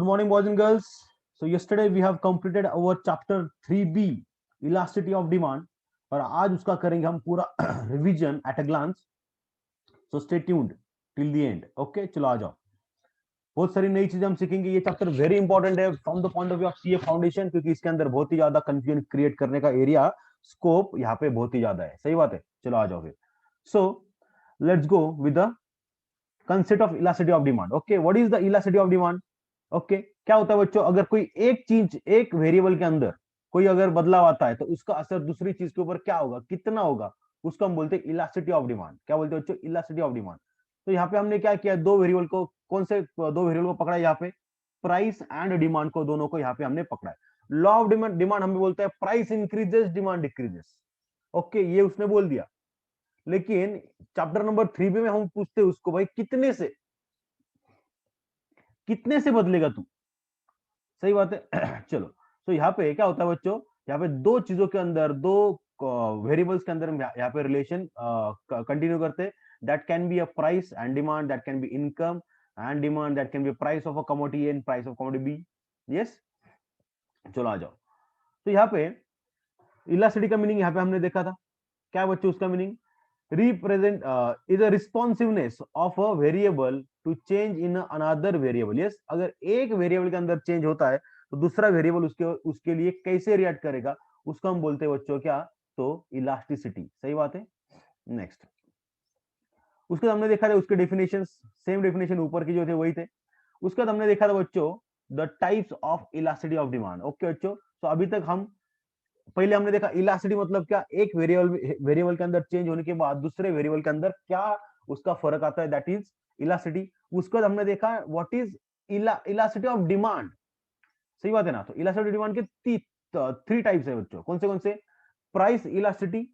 Good morning, boys and girls. So yesterday we have completed our chapter 3B, elasticity of demand, और आज उसका करेंगे हम पूरा revision at a glance. So stay tuned till the end. Okay, चलो आ जाओ. बहुत सारी नई चीजें हम सीखेंगे. ये चैप्टर वेरी इंपॉर्टेंट है from the point of view of CA foundation, क्योंकि इसके अंदर बहुत ही ज्यादा कंफ्यूजन क्रिएट करने का एरिया, स्कोप यहाँ पे बहुत ही ज्यादा है. सही बात है. चलो आ जाओ फिर. So let's go with the concept of elasticity of demand. Okay, what is the elasticity of demand? Okay, क्या होता है बच्चों, अगर कोई एक चीज, एक वेरिएबल के अंदर कोई अगर बदलाव आता है तो उसका असर दूसरी चीज के ऊपर क्या होगा, कितना होगा, उसको हम बोलते हैं इलास्टिसिटी ऑफ डिमांड. क्या बोलते हैं बच्चों? Elasticity of demand. तो यहाँ पे हमने क्या किया, दो वेरिएबल को, कौन से दो वेरिएबल को पकड़ा है यहाँ पे? प्राइस एंड डिमांड को, दोनों को यहाँ पे हमने पकड़ा है. लॉ ऑफ डिमांड, डिमांड हमें बोलता है price increases demand decreases. Okay, ये उसने बोल दिया. लेकिन चैप्टर नंबर 3 में हम पूछते हैं उसको, भाई कितने से बदलेगा तू? सही बात है. चलो, तो यहाँ पे क्या होता है बच्चों, यहाँ पे दो चीजों के अंदर, दो वेरिएबल्स के अंदर हम यहाँ पे रिलेशन कंटिन्यू करते हैं. That can be a price and demand, that can be income and demand, that can be price of a commodity and price of commodity B. Yes, चलो आ जाओ. तो यहाँ पे इलास्टिसिटी का मीनिंग यहाँ पे हमने देखा था. क्या बच्चों उसका meaning? Represent is a responsiveness of a variable to change in another variable. Yes, अगर एक वेरिएबल के अंदर चेंज होता है तो दूसरा वेरिएबल उसके उसके लिए कैसे रिएक्ट करेगा, उसको हम बोलते हैं बच्चों क्या? तो इलास्टिसिटी. सही बात है. नेक्स्ट, उसके बाद हमने देखा था उसके डेफिनेशन, सेम डेफिनेशन ऊपर की जो थे वही थे. उसके बाद हमने देखा था बच्चों the types of elasticity of demand. Okay बच्चों, तो अभी तक हम, पहले हमने देखा इलास्टिसिटी मतलब क्या, एक वेरिएबल वेरिएबल के अंदर चेंज होने के बाद दूसरे वेरिएबल के अंदर क्या उसका फर्क आता है, दैट इज इलास्टिसिटी. उसके बाद हमने देखा what is elasticity of demand. सही बात है ना. तो इलास्टिसिटी डिमांड के थ्री टाइप्स है बच्चों. कौन से? Price elasticity,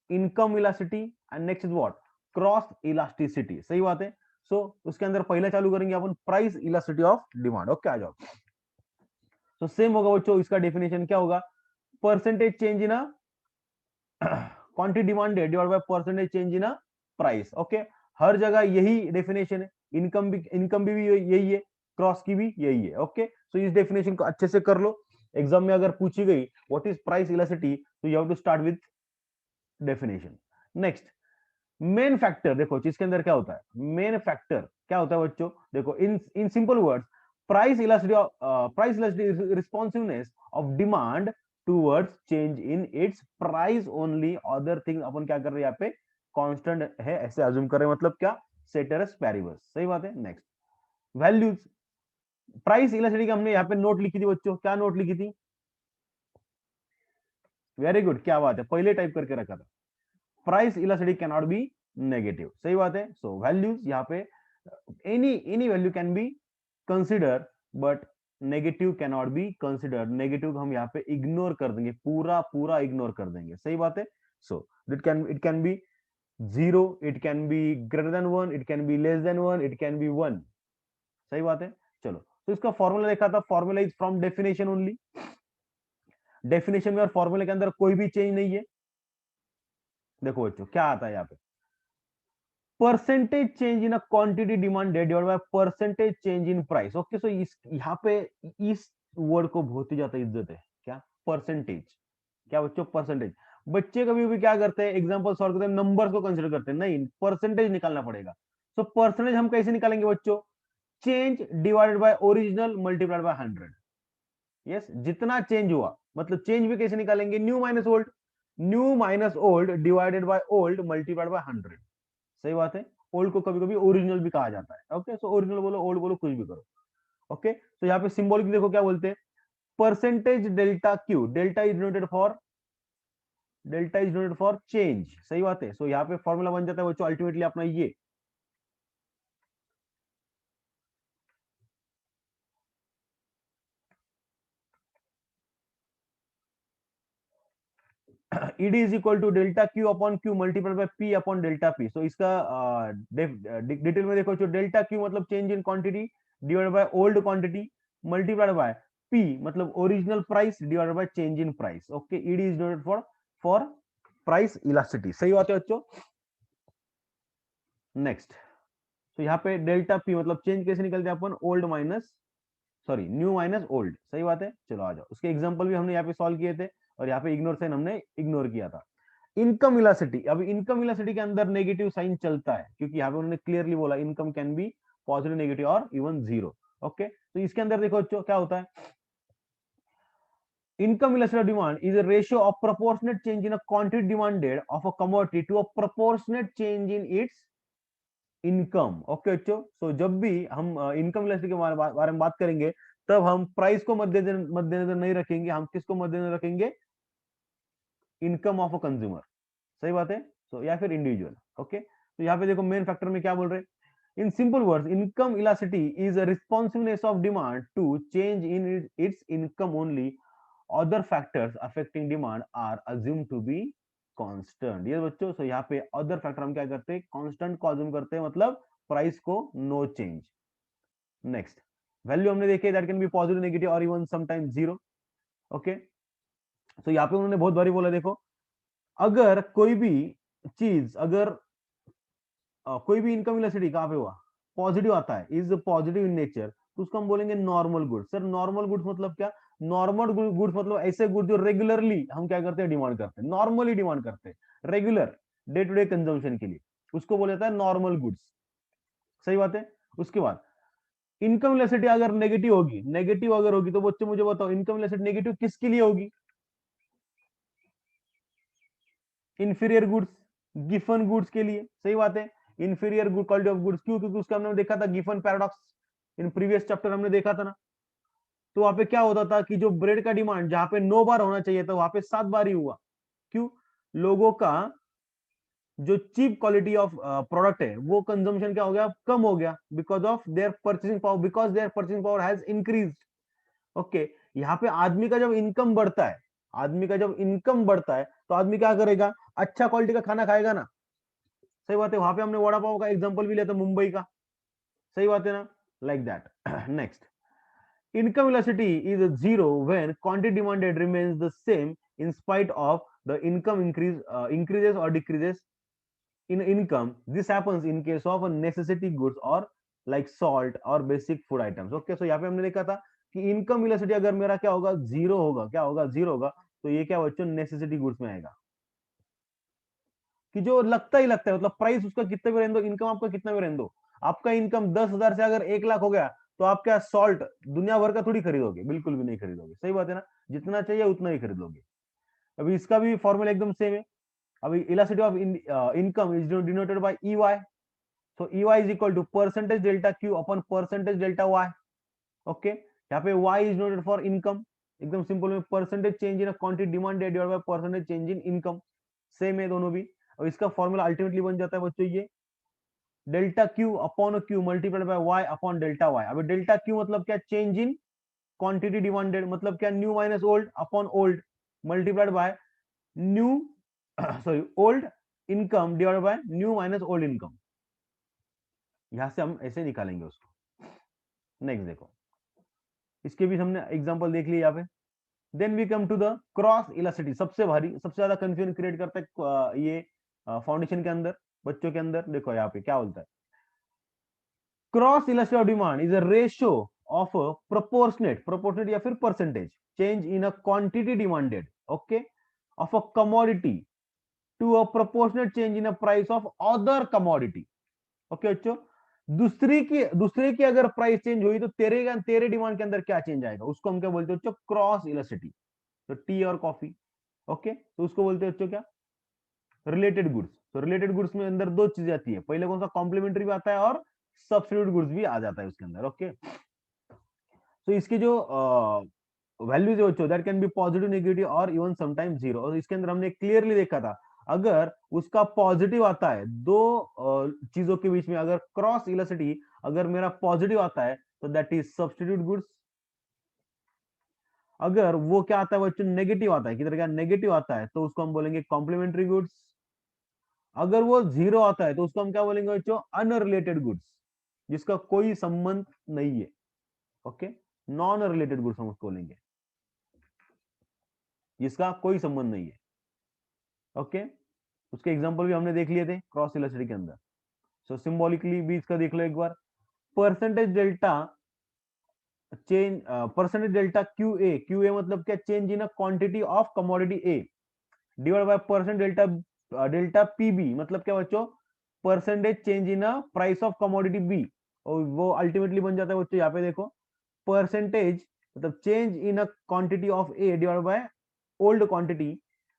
income elasticity and next is what? Cross elasticity. सही बात है. सो उसके अंदर पहले चालू करेंगे अपन price elasticity of demand. Okay, आ जाओ. तो सेम होगा बच्चों, इसका डेफिनेशन क्या होगा? Percentage change in a quantity demanded divide by percentage change in a price. Okay, हर जगह यही डेफिनेशन है. इनकम भी यही है, क्रॉस की भी यही है. ओके, सो इस डेफिनेशन को अच्छे से कर लो. एग्जाम में अगर पूछी गई व्हाट इज प्राइस इलास्टिसिटी, तो you have to start with definition. Next, main factor. देखो इसके अंदर क्या होता है, मेन फैक्टर क्या होता है बच्चों? देखो in simple words, price elasticity responsiveness of demand towards change in its price only. Other thing अपन क्या कर रहे हैं यहाँ पे? कांस्टेंट है ऐसे अज्यूम कर रहे हैं. मतलब क्या? सेटेरस पैरिबस. सही बात है. Next, values. प्राइस इलास्टिसिटी का हमने यहाँ पे नोट लिखी थी बच्चों. क्या नोट लिखी थी? वेरी गुड, क्या बात है, पहले टाइप करके रखा था. Price elasticity can not be negative. सही बात है. सो वैल्यूज यहाँ पे, any value can be consider but negative can not be consider. Negative हम यहाँ पे इग्नोर कर देंगे, पूरा पूरा इग्नोर कर देंगे. सही बात है. So it can be zero, it can be greater than one, it can be less than one, it can be one. सही बात है. चलो, तो इसका फॉर्मूला देखा था. Formula is from definition only. Definition में और फॉर्मूले के अंदर कोई भी चेंज नहीं है. देखो बच्चों क्या आता है यहाँ पे, percentage change in a quantity demanded divide by percentage change in price. Okay, so इस यहाँ पे इस वर्ड को बहुत ही ज्यादा इज्जत है. क्या? परसेंटेज. क्या बच्चों? परसेंटेज. बच्चे कभी भी क्या करते हैं, एग्जांपल सॉल्व करते हैं, नंबर्स को कंसीडर करते हैं. नहीं, परसेंटेज निकालना पड़ेगा. सो परसेंटेज हम कैसे निकालेंगे बच्चों? Change divided by original multiplied by 100. Yes, जितना चेंज हुआ, मतलब चेंज भी कैसे निकालेंगे? New minus old. New minus old divided by old multiplied bye 100. सही बात है. ओल्ड को कभी कभी ओरिजिनल भी कहा जाता है. ओके, सो ओरिजिनल बोलो, ओल्ड बोलो, कुछ भी करो. ओके, तो यहाँ पे सिंबॉलिक देखो क्या बोलते हैं, percentage delta Q. Delta is denoted for change. सही बात है. सो यहाँ पे फॉर्मूला बन जाता है बच्चों अल्टीमेटली अपना ये, ED is equal to delta Q upon Q multiplied by P upon delta P. So इसका डिटेल में देखो, जो डेल्टा क्यू मतलब change in quantity divided by old quantity multiplied by P मतलब original price divided by change in price. Okay, ED is denoted for price elasticity. सही बात है बच्चों. नेक्स्ट, तो यहाँ पे डेल्टा पी मतलब चेंज कैसे निकलते हैं अपन? Old minus sorry new minus old, सही बात है। चलो आ जाओ, उसके एग्जांपल भी हमने यहाँ पे सॉल्व किए थे और यहाँ पे इग्नोर साइन हमने इग्नोर किया था। इनकम इलासिटी, अभी इनकम इलासिटी के अंदर नेगेटिव साइन चलता है क्योंकि यहाँ पे उन्होंने क्लियरली बोला income can be positive, negative और इवन जीरो। ओके, तो इसके अंदर देखो बच्चों क्या होता है, income elasticity of demand is a ratio of proportionate change in a quantity demanded of a commodity to a proportionate change in its income. Okay बच्चों, सो जब भी हम इनकम इलास्टिसिटी के बारे में बात करेंगे तब हम प्राइस को मद्देनजर नहीं रखेंगे, हम किसको मद्देनजर रखेंगे, इनकम ऑफ अ कंज्यूमर, सही बात है। सो या फिर इंडिविजुअल। ओके, तो यहाँ पे देखो मेन फैक्टर में क्या बोल रहे हैं, in simple words income elasticity is a responsiveness of demand to change in its income only, other factors affecting demand are assumed to be constant। ये बच्चों, सो यहाँ पे अदर फैक्टर हम क्या करते हैं, कांस्टेंट को अज्यूम करते हैं, मतलब प्राइस को नो चेंज। नेक्स्ट, वैल्यू हमने देखे that can B positive, negative और इवन समटाइम्स जीरो। ओके, तो यहाँ पे उन्होंने बहुत बारी बोला देखो, अगर कोई भी चीज, अगर कोई भी इनकम इलास्टिसिटी कहाँ पे हुआ, पॉजिटिव आता है, इज पॉजिटिव इन नेचर, तो उसको हम बोलेंगे normal goods. Sir normal goods मतलब क्या, नॉर्मल गुड्स मतलब ऐसे गुड्स जो रेगुलरली हम क्या करते हैं, डिमांड करते हैं, नॉर्मली डिमांड करते हैं, regular day to day consumption के लिए, उसको बोला जाता है नॉर्मल गुड्स, सही बात है। उसके बाद इनकम इलास्टिसिटी अगर नेगेटिव होगी, नेगेटिव अगर होगी तो बच्चों मुझे बताओ इनकम इलास्टिसिटी नेगेटिव किसके लिए होगी, इंफीरियर गुड्स, गिफन गुड्स के लिए, सही बात है। Inferior good quality of goods, क्यों, क्योंकि उसका हमने देखा था Giffen paradox, in previous chapter हमने देखा था ना। तो वहां पे क्या होता था कि जो ब्रेड का डिमांड जहां पे 9 बार होना चाहिए था वहां पे 7 बार ही हुआ, क्यों, लोगों का जो चीप क्वालिटी ऑफ प्रोडक्ट है वो कंजम्पशन क्या हो गया, कम हो गया, because of their purchasing power, because their purchasing power has increase. Okay, यहाँ पे आदमी का जब इनकम बढ़ता है, आदमी का जब इनकम बढ़ता है तो आदमी क्या करेगा, अच्छा क्वालिटी का खाना खाएगा ना, सही बात है। वहां पे हमने वड़ा पाव का एग्जांपल भी लिया था मुंबई का, सही बात है ना, like that. Next, income velocity is zero when quantity demanded remains the same in spite of the income increases or decreases in income. This happens in case of a necessity goods or like salt or basic food items। okay, so यहाँ पे हमने देखा था कि income velocity अगर मेरा क्या होगा, जीरो होगा, क्या होगा, जीरो होगा, तो ये क्या बच्चों नेसेसिटी गुड्स में आएगा, कि जो लगता ही लगता है, मतलब प्राइस उसका कितने भी रहने दो, इनकम आपका कितना भी रहने दो, आपका इनकम 10,000 से अगर 1 लाख हो गया तो आप क्या सॉल्ट दुनिया भर का थोड़ी खरीदोगे, बिल्कुल भी नहीं खरीदोगे, सही बात है ना, जितना चाहिए उतना ही खरीदोगे। अभी इसका भी फॉर्मूला एकदम सेम है। अभी elasticity of income is denoted by E Y, so E Y is equal to percentage delta Q upon percentage delta Y. Okay, यहाँ पे Y is denoted for income, एकदम सिंपल में percentage change in quantity demanded divided by percentage change in income, same है दोनों भी। और इसका formula ultimately बन जाता है बच्चों ये delta Q upon Q multiplied by Y upon delta Y. अभी डेल्टा क्यू मतलब क्या, चेंज इन क्वांटिटी डिमांडेड, मतलब क्या, new minus old upon old multiplied by new sorry old income divided by new minus old income. यहां से हम ऐसे निकालेंगे उसको। नेक्स्ट देखो, इसके भी हमने एग्जांपल देख लिया यहाँ पे। Then we come to the cross elasticity, सबसे भारी, सबसे ज्यादा कंफ्यूजन क्रिएट करता है ये फाउंडेशन के अंदर, बच्चों के अंदर। देखो यहाँ पे क्या बोलता है, cross elasticity of demand is a ratio of proportionate या फिर percentage change in a quantity demanded, okay, of a commodity to a proportionate change in a price of other commodity. Okay बच्चों, दूसरे की अगर प्राइस चेंज हुई तो तेरे demand के अंदर क्या चेंज आएगा, उसको हम क्या बोलते हैं बच्चों, क्रॉस इलास्टिसिटी। तो टी और कॉफी, ओके, तो उसको बोलते हैं बच्चों क्या, रिलेटेड गुड्स। तो रिलेटेड गुड्स में अंदर दो चीजें आती है, पहले कौन सा, कॉम्प्लीमेंट्री भी आता है और सब्स्टिट्यूट गुड्स भी आ जाता है उसके अंदर। ओके, तो इसके जो वैल्यूज है बच्चों, that can B positive, negative और इवन समटाइम्स जीरो। और इसके अंदर हमने क्लियरली देखा था, अगर उसका पॉजिटिव आता है, दो चीजों के बीच में अगर क्रॉस इलास्टिसिटी अगर मेरा पॉजिटिव आता है तो दैट इज सब्स्टिट्यूट गुड्स। अगर वो क्या आता है बच्चों, नेगेटिव आता है, किधर क्या नेगेटिव आता है, तो उसको हम बोलेंगे कॉम्प्लीमेंट्री गुड्स। अगर वो जीरो आता है तो उसको हम क्या बोलेंगे बच्चों, अनरिलेटेड गुड्स, जिसका कोई संबंध नहीं है। ओके, नॉन रिलेटेड गुड्स हम उसको बोलेंगे, जिसका कोई संबंध नहीं है। ओके, उसके एग्जांपल भी हमने देख लिए थे क्रॉस इलास्टिसिटी के अंदर। सो सिंबॉलिकली भी इसका देख लो एक बार, percentage delta change percentage delta Q A मतलब क्या, change in a quantity of commodity A divide by percent delta delta P B मतलब क्या बच्चों, percentage change in a price of commodity B, और वो अल्टीमेटली बन जाता है बच्चों यहाँ पे देखो, परसेंटेज मतलब change in a quantity of A divide bye old quantity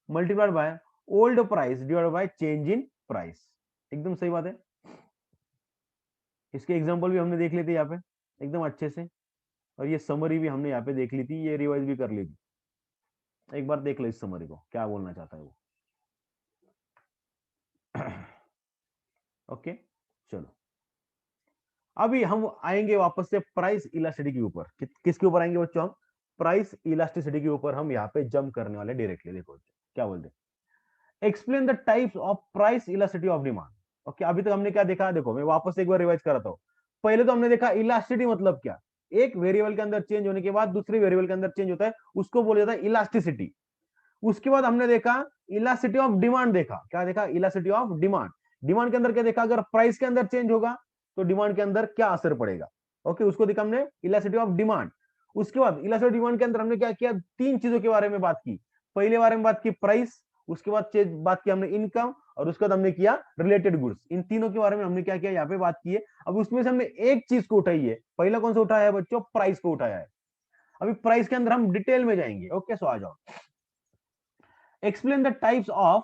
multiplied by old price divide by change in price. एकदम सही बात है। इसके एग्जांपल भी हमने देख लिए थे यहाँ पे एकदम अच्छे से, और ये समरी भी हमने यहाँ पे देख ली थी, ये रिवाइज भी कर ली थी। एक बार देख लो इस समरी को क्या बोलना चाहता है वो। ओके चलो, अभी हम आएंगे वापस से प्राइस इलास्टिसिटी के ऊपर। किसके ऊपर आएंगे बच्चों, हम प्राइस इलास्टिसिटी के ऊपर हम यहाँ पे जंप करने वाले डायरेक्टली। देखो क्या बोलते हैं, explain the types of price elasticity of demand. Okay अभी तक हमने क्या देखा, देखो मैं वापस एक बार रिवाइज कराता हूँ। पहले तो हमने देखा इलास्टिसिटी मतलब क्या, एक वेरिएबल के अंदर चेंज होने के बाद दूसरे वेरिएबल के अंदर चेंज होता है, उसको बोला जाता है इलास्टिसिटी। उसके बाद हमने देखा इलास्टिसिटी ऑफ डिमांड, देखा क्या देखा, इलास्टिसिटी ऑफ डिमांड। डिमांड के अंदर क्या देखा, अगर प्राइस के अंदर चेंज होगा तो डिमांड के अंदर क्या असर पड़ेगा। ओके उसको देखा हमने इलास्टिसिटी ऑफ डिमांड। उसके बाद इलास्टिसिटी ऑफ डिमांड के अंदर हमने क्या किया, तीन चीजों के बारे में बात की। पहले बारे में बात की प्राइस, उसके बाद बात की हमने इनकम, और उसके बाद हमने किया रिलेटेड गुड्स। इन तीनों के बारे में हमने क्या किया, यहाँ पे बात की है। अब उसमें से हमने एक चीज को उठाई है, पहला कौन सा उठाया है बच्चों, प्राइस को उठाया है। अभी प्राइस के अंदर हम डिटेल में जाएंगे। ओके सो आ जाओ, explain the types of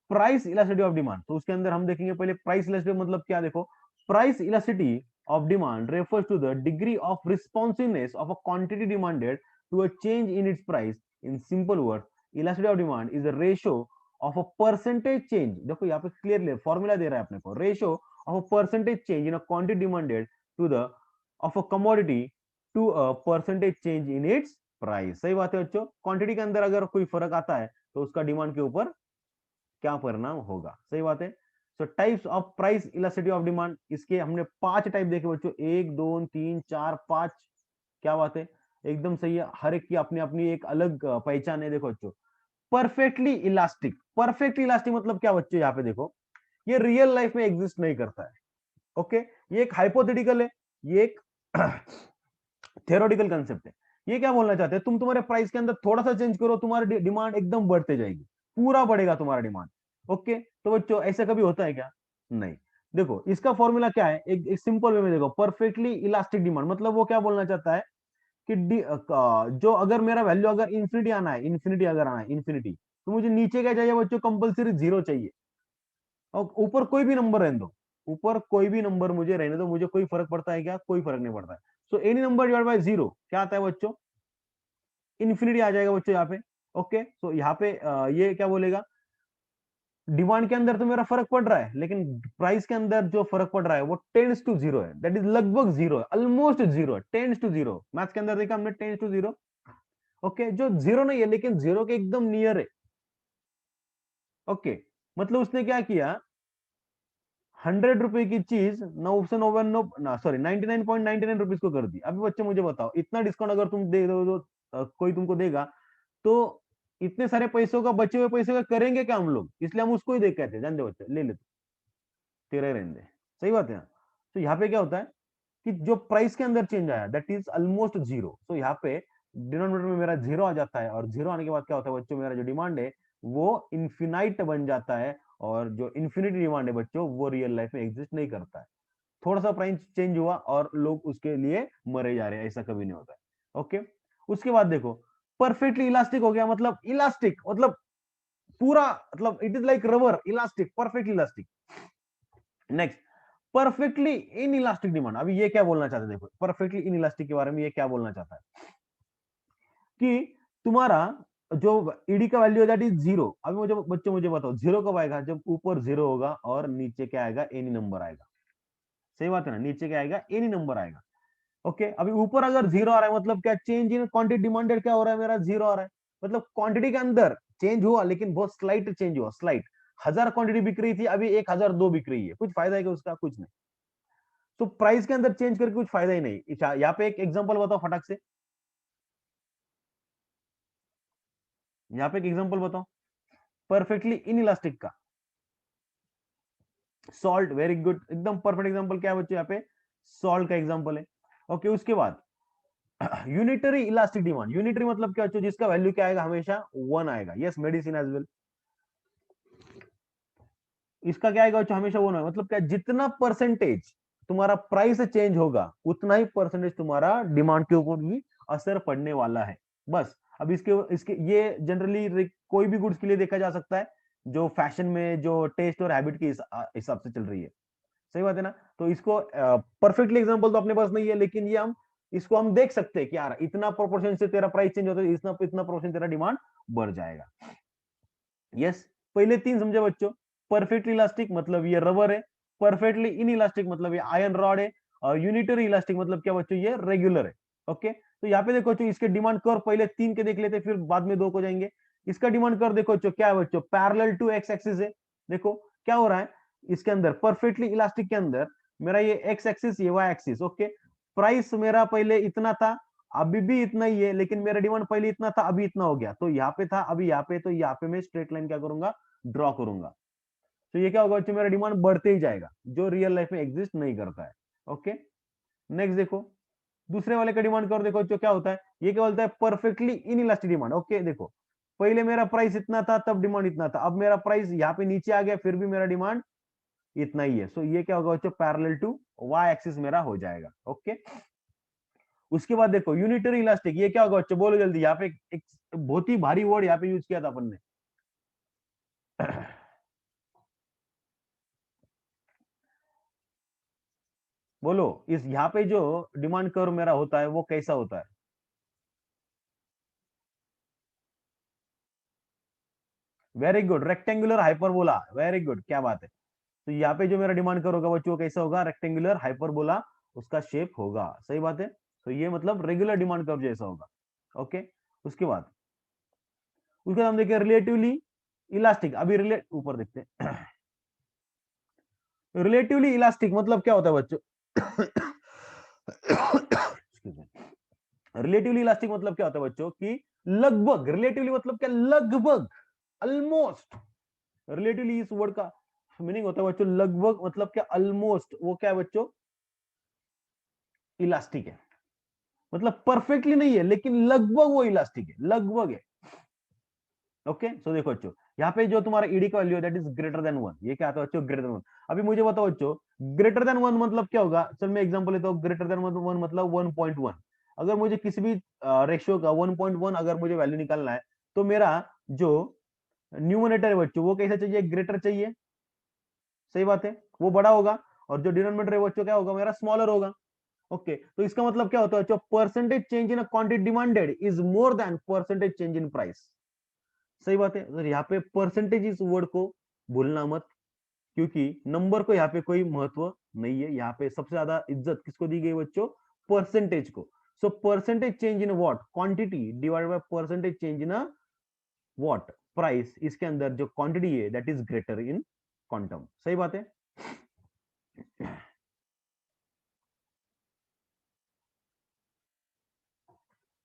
price elasticity of demand. तो उसके अंदर हम देखेंगे पहले प्राइस इलास्टिसिटी मतलब क्या, देखो price elasticity of demand refers to the degree of responsiveness of a quantity demanded to a change in its price. In simple words, elasticity of demand is a ratio of a percentage change, देखो यहाँ पे clearly formula दे रहा है अपने को, ratio of a percentage change in a quantity demanded to the of a commodity to a percentage change in its price. सही बात है बच्चों, क्वांटिटी के अंदर अगर कोई फर्क आता है तो उसका डिमांड के ऊपर क्या परिणाम होगा। सही बात है। सो types of price elasticity of demand, इसके हमने पांच टाइप देखे बच्चों, एक दो तीन चार पांच। क्या बात है, एकदम सही है, हर एक की अपनी अपनी एक अलग पहचान है। देखो बच्चों, परफेक्टली इलास्टिक, परफेक्टली इलास्टिक मतलब क्या बच्चों, यहाँ पे देखो ये रियल लाइफ में एग्जिस्ट नहीं करता है। ओके ये एक हाइपोथेटिकल है, ये एक थियोरेटिकल कंसेप्ट है। ये क्या बोलना चाहते हैं, तुम तुम्हारे प्राइस के अंदर थोड़ा सा चेंज करो, तुम्हारी डिमांड एकदम बढ़ते जाएगी, पूरा बढ़ेगा तुम्हारा डिमांड। ओके तो बच्चों ऐसा कभी होता है क्या, नहीं। देखो इसका फॉर्मूला क्या है, एक सिंपल वे में देखो, परफेक्टली इलास्टिक डिमांड मतलब वो क्या बोलना चाहता है कि जो अगर मेरा वैल्यू अगर इन्फिनिटी आना है, इन्फिनिटी अगर आना है इन्फिनिटी, तो मुझे नीचे क्या चाहिए बच्चों, कंपलसरी जीरो चाहिए। और ऊपर कोई भी नंबर रहने दो, ऊपर कोई भी नंबर मुझे रहने दो, मुझे कोई फर्क पड़ता है क्या, कोई फर्क नहीं पड़ता है। So any number divide by zero क्या आता है बच्चों, इन्फिनिटी आ जाएगा बच्चों यहाँ पे। ओके सो यहाँ पे ये क्या बोलेगा, डिमांड के अंदर तो मेरा फर्क पड़ रहा है, लेकिन प्राइस के अंदर जो फर्क पड़ रहा है वो टेंस टू जीरो है, दैट इज लगभग जीरो है, ऑलमोस्ट जीरो है, टेंस टू जीरो। मैथ्स के अंदर देखा हमने टेंस टू जीरो। ओके जो जीरो नहीं है लेकिन जीरो के एकदम नियर है। ओके मतलब उसने क्या किया, 100 रुपए की चीज 999 ना सॉरी 99.99 रुपीज को कर दी। अभी बच्चे मुझे बताओ, इतना डिस्काउंट अगर तुम दे दो तो कोई तुमको देगा, तो इतने सारे पैसों का, बचे हुए पैसों का करेंगे क्या हम लोग, इसलिए हम उसको ही देख कहते हैं, जान दे बच्चे ले ले तेरे रहने दे। सही बात है ना। तो यहाँ पे क्या होता है कि जो प्राइस के अंदर चेंज आया दैट इज ऑलमोस्ट जीरो, तो यहाँ पे डिनोमिनेटर में मेरा जीरो आ जाता है, और जीरो आने के बाद क्या होता है बच्चों, मेरा जो डिमांड है वो इन्फिनाइट बन जाता है, और जो इन्फिनिटी डिमांड है बच्चों वो रियल लाइफ में एग्जिस्ट नहीं करता है। थोड़ा सा प्राइस चेंज हुआ और लोग उसके लिए मरे जा रहे हैं, ऐसा कभी नहीं होता है। ओके उसके बाद देखो, परफेक्टली इलास्टिक हो गया, मतलब इलास्टिक मतलब पूरा, मतलब it is like rubber, elastic, perfectly elastic. Next, perfectly in elastic demand. अभी ये क्या बोलना चाहते हैं, देखो परफेक्टली इन इलास्टिक के बारे में ये क्या बोलना चाहता है कि तुम्हारा जो ईडी का वैल्यू है दैट इज जीरो। अभी मुझे बच्चों मुझे बताओ जीरो कब आएगा, जब ऊपर जीरो होगा और नीचे क्या आएगा, एनी नंबर आएगा। सही बात है ना, नीचे क्या आएगा, एनी नंबर आएगा। ओके अभी ऊपर अगर जीरो आ रहा है मतलब क्या, चेंज इन क्वांटिटी डिमांडेड क्या हो रहा है, मेरा जीरो आ रहा है, मतलब क्वांटिटी के अंदर चेंज हुआ लेकिन बहुत स्लाइट चेंज हुआ, स्लाइट। 1000 क्वांटिटी बिक रही थी, अभी 1002 बिक रही है, कुछ फायदा है क्या उसका, कुछ नहीं। तो प्राइस के अंदर चेंज करके कुछ फायदा ही नहीं। यहाँ पे एक एग्जांपल बताओ फटाक से, यहाँ पे एक एग्जांपल बताओ परफेक्टली इन इलास्टिक का। सॉल्ट, वेरी गुड, एकदम परफेक्ट एग्जांपल क्या है बच्चों, यहाँ पे सॉल्ट का एग्जांपल है। ओके उसके बाद यूनिटरी इलास्टिक डिमांड, यूनिटरी मतलब क्या बच्चों, जिसका वैल्यू क्या आएगा, हमेशा 1 आएगा। यस, मेडिसिन एज वेल, इसका क्या आएगा बच्चों, हमेशा 1 आएगा। मतलब क्या, जितना परसेंटेज तुम्हारा प्राइस चेंज होगा उतना ही परसेंटेज तुम्हारा डिमांड के ऊपर भी असर पड़ने वाला है। बस अब इसके इसके ये जनरली कोई भी गुड्स के लिए देखा जा सकता है, जो फैशन में जो टेस्ट और हैबिट के हिसाब से चल रही है। सही बात है ना। तो इसको परफेक्टली एग्जांपल तो अपने पास नहीं है, लेकिन ये हम इसको हम देख सकते हैं कि यार इतना प्रोपोर्शन से तेरा प्राइस चेंज होता है, इतना इतना प्रोपोर्शन तेरा डिमांड बढ़ जाएगा। यस, पहले 3 समझे बच्चों। परफेक्टली इलास्टिक मतलब ये रबर है, परफेक्टली इन इलास्टिक मतलब ये आयरन रॉड है, और यूनिटरी इलास्टिक मतलब क्या बच्चों, ये रेगुलर है। ओके, तो यहाँ पे देखो बच्चों, इसके डिमांड कर्व पहले 3 के देख लेते, फिर बाद में 2 को जाएंगे। इसका डिमांड कर्व देखो बच्चों, क्या है बच्चों, पैरेलल टू एक्स एक्सिस है। देखो क्या हो रहा है इसके अंदर, परफेक्टली इलास्टिक के अंदर मेरा ये एक्स एक्सिस, ये वाई एक्सिस। ओके, प्राइस मेरा पहले इतना था, अभी भी इतना ही है, लेकिन मेरा डिमांड पहले इतना था, अभी इतना हो गया। तो यहाँ पे था, अभी यहाँ पे, तो यहाँ पे मैं स्ट्रेट लाइन क्या करूंगा, ड्रॉ करूंगा। तो ये क्या होगा बच्चों, मेरा डिमांड बढ़ते ही जाएगा, जो रियल लाइफ में एग्जिस्ट नहीं करता है। ओके, नेक्स्ट देखो, दूसरे वाले का डिमांड करो, देखो जो क्या होता है, ये क्या बोलता है, perfectly in elastic demand. Okay, देखो पहले मेरा प्राइस इतना था, तब डिमांड इतना था, अब मेरा प्राइस यहाँ पे नीचे आ गया, फिर भी मेरा डिमांड इतना ही है। सो ये क्या होगा बच्चों, पैरेलल टू वाई एक्सिस मेरा हो जाएगा। ओके, उसके बाद देखो यूनिटरी इलास्टिक, ये क्या होगा बच्चों, बोलो जल्दी। यहाँ पे एक बहुत ही भारी वर्ड यहाँ पे यूज किया था अपन ने। बोलो, इस यहाँ पे जो डिमांड कर्व मेरा होता है वो कैसा होता है। Very good, rectangular hyperbola, very good, क्या बात है। तो यहाँ पे जो मेरा डिमांड कर्व होगा बच्चों, कैसा होगा, रेक्टेंगुलर हाइपरबोला उसका शेप होगा। सही बात है। तो ये मतलब रेगुलर डिमांड कर्व जैसा होगा। ओके, उसके बाद हम देखिए रिलेटिवली इलास्टिक। अभी ऊपर देखते हैं। रिलेटिवली इलास्टिक मतलब क्या होता है बच्चों। रिलेटिवली इलास्टिक मतलब क्या होता है बच्चों, कि लगभग, रिलेटिवली मतलब क्या, लगभग, ऑलमोस्ट। रिलेटिवली इस वर्ड का मीनिंग होता है बच्चों लगभग, मतलब क्या, ऑलमोस्ट, वो क्या है बच्चों, इलास्टिक है। मतलब परफेक्टली नहीं है, लेकिन लगभग वो इलास्टिक है, लगभग है। ओके, सो देखो बच्चों, यहाँ पे जो तुम्हारा ईडी का वैल्यू है दैट इज ग्रेटर देन 1। ये क्या आता है बच्चों, ग्रेटर देन 1। अभी मुझे बताओ बच्चों, ग्रेटर देन 1 मतलब क्या होगा। चल मैं एग्जांपल लेता हूँ, ग्रेटर देन 1 मतलब 1.1। अगर मुझे किसी भी रेशियो का 1.1 अगर मुझे वैल्यू निकालना है, तो मेरा जो न्यूमरेटर है बच्चों, वो कैसा चाहिए, ग्रेटर चाहिए। सही बात है, वो बड़ा होगा, और जो डिनोमिनेटर है बच्चों क्या होगा, मेरा स्मॉलर होगा। ओके, तो इसका मतलब क्या होता है बच्चों, percentage change in quantity demanded is more than percentage change in price. सही बात है। तो यहाँ पे परसेंटेज इस वर्ड को भूलना मत, क्योंकि नंबर को यहाँ पे कोई महत्व नहीं है। यहाँ पे सबसे ज्यादा इज्जत किसको दी गई बच्चों, परसेंटेज को। So percentage change in what, quantity divided by percentage change in what, price. इसके अंदर जो क्वांटिटी है that is greater in quantum. सही बात है।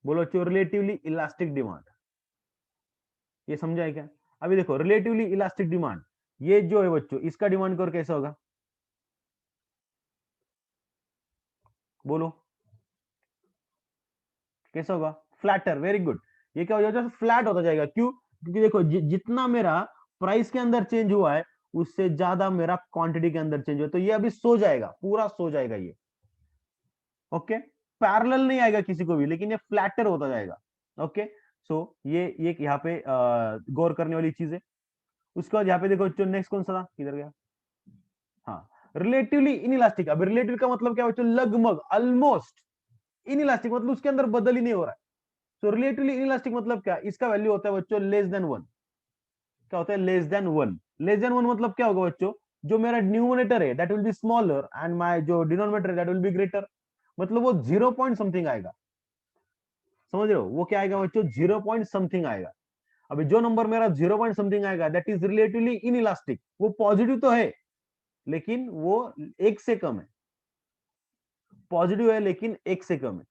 बोलो बच्चों, रिलेटिवली इलास्टिक डिमांड, ये समझा है क्या। अभी देखो रिलेटिवली इलास्टिक डिमांड, ये जो है बच्चों, इसका डिमांड कर कैसा होगा, बोलो कैसा होगा, फ्लैटर, वेरी गुड। ये क्या हो जाएगा, फ्लैट होता जाएगा। क्यों, क्योंकि देखो जितना मेरा प्राइस के अंदर चेंज हुआ है, उससे ज्यादा मेरा क्वांटिटी के अंदर चेंज हुआ, तो ये अभी सो जाएगा, पूरा सो जाएगा ये। ओके, पैरेलल नहीं आएगा किसी को भी, लेकिन ये फ्लैटर होता जाएगा। ओके, सो ये यहाँ पे गौर करने वाली चीज है। उसके बाद यहाँ पे देखो, जो नेक्स्ट कौन सा था, किधर गया, हाँ, रिलेटिवली इनइलास्टिक। अब रिलेटिव का मतलब क्या बच्चों, लगभग, ऑलमोस्ट। इनइलास्टिक मतलब उसके अंदर बदल ही नहीं हो रहा है। तो रिलेटिवली इनइलास्टिक मतलब क्या, इसका वैल्यू होता है बच्चों लेस देन 1। क्या होता है, लेस देन 1। लेस देन 1 मतलब क्या होगा बच्चों, जो मेरा न्यूमरेटर है that will be smaller and my जो डिनोमिनेटर है दैट विल बी ग्रेटर। मतलब वो 0 पॉइंट समथिंग आएगा। समझ रहे हो, वो क्या आएगा बच्चों, 0 पॉइंट समथिंग आएगा। अभी जो नंबर मेरा 0 पॉइंट समथिंग आएगा दैट इज रिलेटिवली इनइलास्टिक। वो पॉजिटिव तो है, लेकिन वो एक से कम है। पॉजिटिव है लेकिन एक से कम है।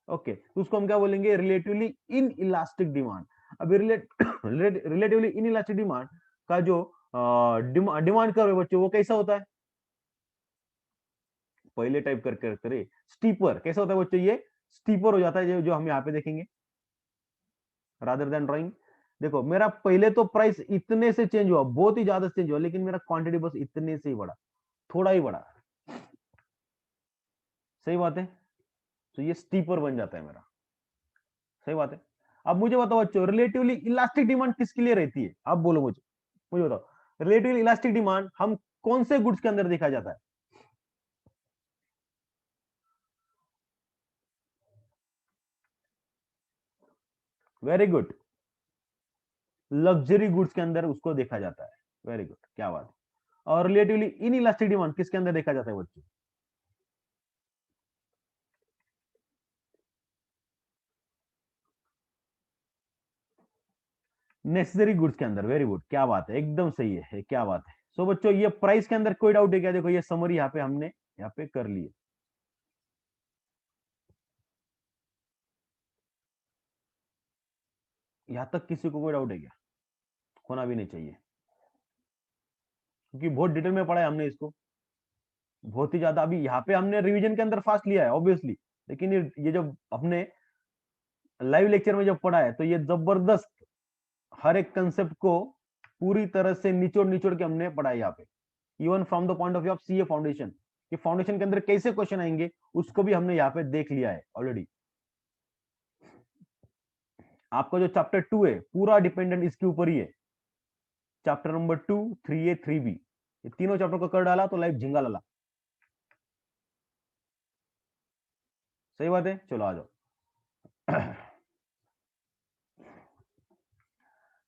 ओके, तो उसको हम क्या बोलेंगे, रिलेटिवली इन इलास्टिक डिमांड। अभी रिलेटिवली इन इलास्टिक डिमांड का जो डिमांड कर्व है बच्चों, वो कैसा होता है, पहले टाइप करके करे, स्टीपर। कैसा होता है बच्चों, ये स्टीपर हो जाता है, जो हम यहाँ पे देखेंगे रादर देन ड्राइंग। देखो मेरा पहले तो प्राइस इतने से चेंज हुआ, बहुत ही ज्यादा चेंज हुआ, लेकिन मेरा क्वांटिटी बस इतने से ही बढ़ा, थोड़ा ही बढ़ा। सही बात है, तो ये स्टीपर बन जाता है मेरा। सही बात है। अब मुझे बताओ बच्चों, रिलेटिवली इलास्टिक डिमांड किसके लिए रहती है? आप बोलो मुझे, मुझे बताओ रिलेटिवली इलास्टिक डिमांड हम कौन से गुड्स के अंदर देखा जाता है? वेरी गुड, लग्जरी गुड्स के अंदर उसको देखा जाता है। वेरी गुड, क्या बात है। और रिलेटिवली इन इलास्टिक डिमांड किसके अंदर देखा जाता है बच्चों? नेसेसरी गुड्स के अंदर। वेरी गुड, क्या बात है, एकदम सही है, क्या बात है। सो बच्चों ये प्राइस के अंदर कोई डाउट है क्या? देखो ये समरी यहाँ पे हमने यहाँ पे कर ली है। यहां तक किसी को कोई डाउट है क्या? होना भी नहीं चाहिए, क्योंकि बहुत डिटेल में पढ़ा है हमने इसको, बहुत ही ज्यादा। अभी यहाँ पे हमने रिवीजन के अंदर फास्ट लिया है ऑब्वियसली, लेकिन ये जब अपने लाइव लेक्चर में जब पढ़ा है तो ये जबरदस्त हर एक कंसेप्ट को पूरी तरह से निचोड़ निचोड़ के हमने पढ़ा है यहाँ पे। Even from the point of view of CA foundation, कि फाउंडेशन के अंदर कैसे क्वेश्चन आएंगे उसको भी हमने यहाँ पे देख लिया है ऑलरेडी। आपका जो चैप्टर 2 है पूरा डिपेंडेंट इसके ऊपर ही है। चैप्टर नंबर 2, 3A, 3B, ये तीनों चैप्टर को कर डाला तो लाइफ झिंगा लला। सही बात है, चलो आ जाओ।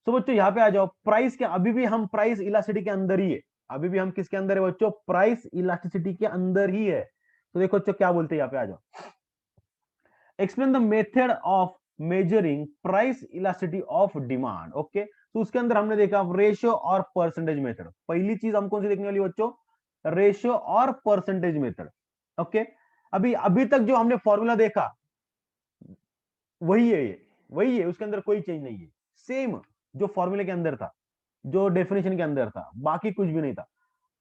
तो बच्चों यहाँ पे आ जाओ, प्राइस के अभी भी हम प्राइस इलास्टिसिटी के अंदर ही है। अभी भी हम किसके अंदर है बच्चों? प्राइस इलास्टिसिटी के अंदर ही है। तो देखो बच्चों क्या बोलते हैं, यहाँ पे आ जाओ। Explain the method of measuring price elasticity of demand. Okay, तो उसके अंदर हमने देखा रेशियो और परसेंटेज मेथड। पहली चीज हम कौन सी देखने वाली बच्चों? रेशियो और परसेंटेज मेथड। ओके, अभी अभी तक जो हमने फॉर्मूला देखा वही है, ये वही है, उसके अंदर कोई चेंज नहीं है। सेम जो फॉर्मूले के अंदर था, जो डेफिनेशन के अंदर था, बाकी कुछ भी नहीं था।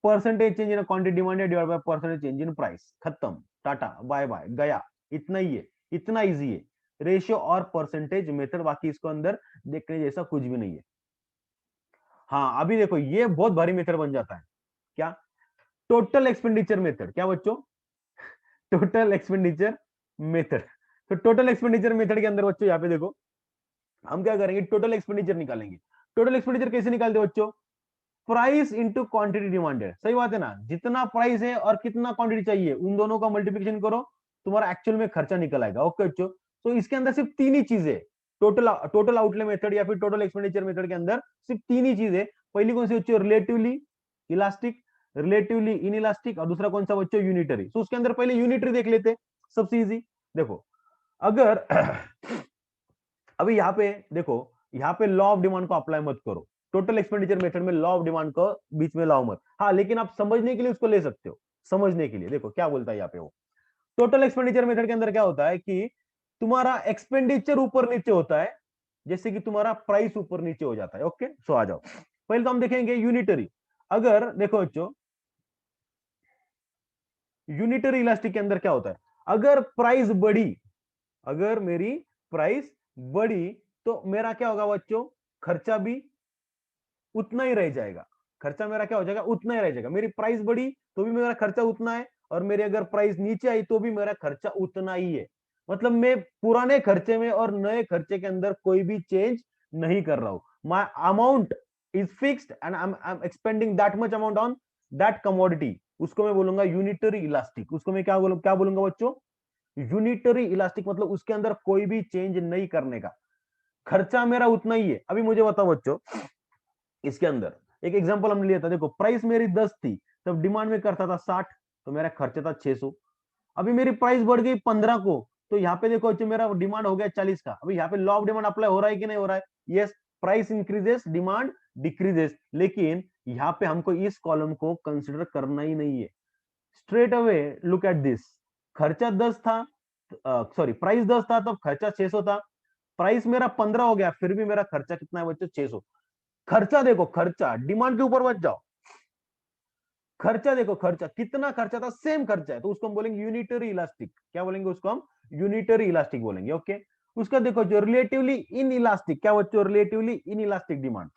Percentage change in quantity demanded divide by percentage change in price, खत्म, टाटा बाय बाय गया। इतना ही है, इतना इजी है रेशियो और परसेंटेज मेथड, बाकी इसको अंदर देखने जैसा कुछ भी नहीं है। हाँ अभी देखो ये बहुत भारी मेथड बन जाता है। क्या? Total expenditure method. क्या बच्चों? Total expenditure method. तो टोटल एक्सपेंडिचर मेथड के अंदर बच्चों यहाँ पे देखो हम क्या करेंगे, टोटल एक्सपेंडिचर निकालेंगे। टोटल एक्सपेंडिचर कैसे निकालते बच्चों? Price into quantity demanded. सही बात है ना, जितना प्राइस है और कितना क्वांटिटी चाहिए उन दोनों का मल्टीप्लिकेशन करो, तुम्हारा एक्चुअल में खर्चा निकल आएगा। ओके बच्चों, तो इसके अंदर सिर्फ तीन ही चीजें, टोटल आउटले मेथड या फिर टोटल एक्सपेंडिचर मेथड के अंदर सिर्फ तीन ही चीजें। पहली कौन सी बच्चों? Relatively elastic, relatively in elastic, और दूसरा कौन सा बच्चों? यूनिटरी। तो उसके अंदर पहले यूनिटरी देख लेते, सबसे इजी। देखो अगर अभी यहाँ पे देखो, यहाँ पे लॉ ऑफ डिमांड को अप्लाई मत करो, टोटल एक्सपेंडिचर मेथड में लॉ ऑफ डिमांड को बीच में लाओ मत। हाँ लेकिन आप समझने के लिए उसको ले सकते हो, समझने के लिए। देखो क्या बोलता है यहाँ पे वो, टोटल एक्सपेंडिचर मेथड के अंदर क्या होता है कि तुम्हारा एक्सपेंडिचर ऊपर नीचे होता है, जैसे कि तुम्हारा प्राइस ऊपर नीचे हो जाता है। ओके, सो आ जाओ, पहले तो हम देखेंगे यूनिटरी। अगर देखो बच्चों, यूनिटरी इलास्टिक के अंदर क्या होता है, अगर प्राइस बढ़ी, अगर मेरी प्राइस बढ़ी तो मेरा क्या होगा बच्चों? खर्चा भी उतना ही रह जाएगा। खर्चा मेरा क्या हो जाएगा? उतना ही रह जाएगा। मेरी प्राइस बढ़ी तो भी मेरा खर्चा उतना है, और मेरी अगर प्राइस नीचे आई तो भी मेरा खर्चा उतना ही है। मतलब मैं पुराने खर्चे में और नए खर्चे के अंदर कोई भी चेंज नहीं कर रहा हूं। My amount is fixed and I am expending that much amount on that commodity. उसको मैं बोलूंगा यूनिटरी इलास्टिक। उसको मैं क्या बोलूंगा बच्चों? Unitary elastic. मतलब उसके अंदर कोई भी चेंज नहीं करने का, खर्चा मेरा उतना ही है। अभी मुझे बताओ बच्चों, इसके अंदर एक एग्जांपल हमने लिया था। देखो प्राइस मेरी 10 थी, तब डिमांड में करता था 60, तो मेरा खर्चा था 600। अभी मेरी प्राइस बढ़ गई 15 को, तो यहाँ पे देखो जो मेरा डिमांड हो गया 40 का। अभी यहाँ पे लॉ ऑफ डिमांड अप्लाई हो रहा है कि नहीं हो रहा है? Yes, price increases demand decreases, लेकिन यहाँ पे हमको इस कॉलम को कंसिडर करना ही नहीं है। Straight away look at this, खर्चा 10 था, सॉरी प्राइस 10 था तब खर्चा 600 था। प्राइस मेरा 15 हो गया, फिर भी मेरा खर्चा कितना है बच्चों? 600। खर्चा देखो, खर्चा डिमांड के ऊपर मत जाओ। खर्चा देखो, खर्चा कितना खर्चा था, सेम खर्चा है, तो उसको हम बोलेंगे यूनिटरी इलास्टिक। क्या बोलेंगे उसको हम? यूनिटरी इलास्टिक बोलेंगे। ओके, उसका देखो जो रिलेटिवली इन इलास्टिक, क्या बच्चों? रिलेटिवली इन इलास्टिक डिमांड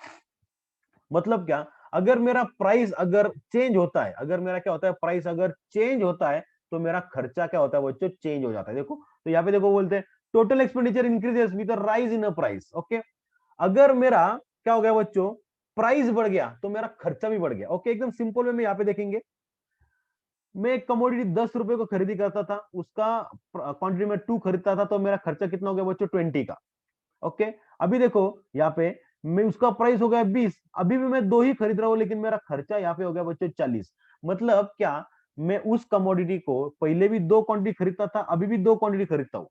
मतलब क्या? अगर मेरा प्राइस अगर चेंज होता है, अगर मेरा क्या होता है, प्राइस अगर चेंज होता है, तो मेरा खर्चा क्या होता है बच्चों? चेंज हो जाता है। देखो, तो यहाँ पे देखो बोलते हैं total expenditure increases with rise in a price. Okay, अगर मेरा क्या हो गया बच्चों? प्राइस बढ़ गया तो मेरा खर्चा भी बढ़ गया। ओके, एकदम सिंपल वे में यहाँ पे देखेंगे, मैं एक कमोडिटी 10 रुपए को खरीदी करता था, उसका क्वांटिटी में 2 खरीदता था, तो मेरा खर्चा कितना हो गया बच्चों? 20 का। ओके, अभी देखो यहाँ पे मैं उसका प्राइस हो गया 20, अभी भी मैं 2 ही खरीद रहा हूं, लेकिन मेरा खर्चा यहाँ पे हो गया बच्चों 40। मतलब क्या? मैं उस कमोडिटी को पहले भी 2 क्वांटिटी खरीदता था, अभी भी 2 क्वांटिटी खरीदता हूँ।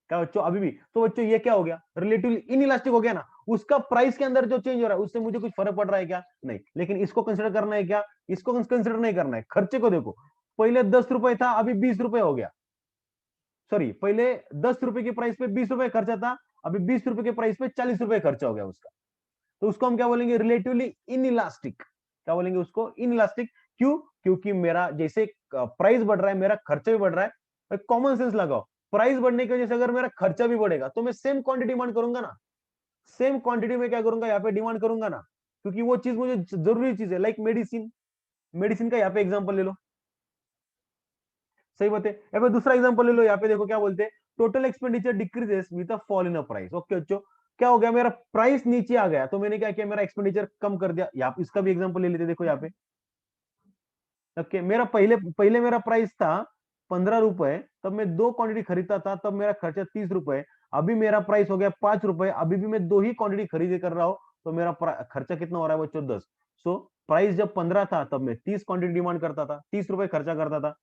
क्या बच्चों? अभी भी। तो बच्चों ये क्या हो गया? रिलेटिवली इनइलास्टिक हो गया ना। उसका प्राइस के अंदर जो चेंज हो रहा है उससे मुझे कुछ फर्क पड़ रहा है क्या? नहीं। लेकिन इसको कंसिडर करना है क्या? इसको कंसिडर नहीं करना है। खर्चे को देखो, पहले 10 रुपए था, अभी 20 रुपए हो गया। सॉरी, पहले 10 रुपए की प्राइस पे 20 रुपए खर्चा था, अभी 20 रुपए के प्राइस पे 40 रुपए खर्चा हो गया उसका। तो उसको हम क्या बोलेंगे? Relatively inelastic. क्या बोलेंगे उसको? इनइलास्टिक। क्यों? क्योंकि मेरा जैसे प्राइस बढ़ रहा है, मेरा खर्चा भी बढ़ रहा है। कॉमन सेंस लगाओ, प्राइस बढ़ने की वजह से अगर मेरा खर्चा भी बढ़ेगा तो मैं सेम क्वांटिटी डिमांड करूंगा ना। सेम क्वांटिटी में क्या करूंगा? यहाँ पे डिमांड करूंगा ना, क्योंकि वो चीज मुझे जरूरी चीज है। लाइक मेडिसिन, मेडिसिन का यहाँ पे एग्जाम्पल ले लो। सही बात है। या फिर दूसरा एग्जांपल ले लो, यहाँ पे देखो क्या बोलते हैं, total expenditure decreases with a fall in a price. Okay बच्चों, क्या हो गया? मेरा प्राइस नीचे आ गया, तो मैंने क्या किया? मेरा एक्सपेंडिचर कम कर दिया। यहाँ इसका भी एग्जांपल ले लेते, देखो यहाँ पे। ओके, मेरा पहले पहले मेरा प्राइस था 15 रुपए, तब मैं 2 क्वांटिटी खरीदता था, तब मेरा खर्चा 30 रुपए। अभी मेरा प्राइस हो गया 5 रुपए, अभी भी मैं 2 ही क्वांटिटी खरीदी कर रहा हूँ, तो मेरा खर्चा कितना हो रहा है बच्चों? 10। सो प्राइस जब 15 था तब मैं 30 क्वांटिटी डिमांड करता था, 30 रुपए खर्चा करता था।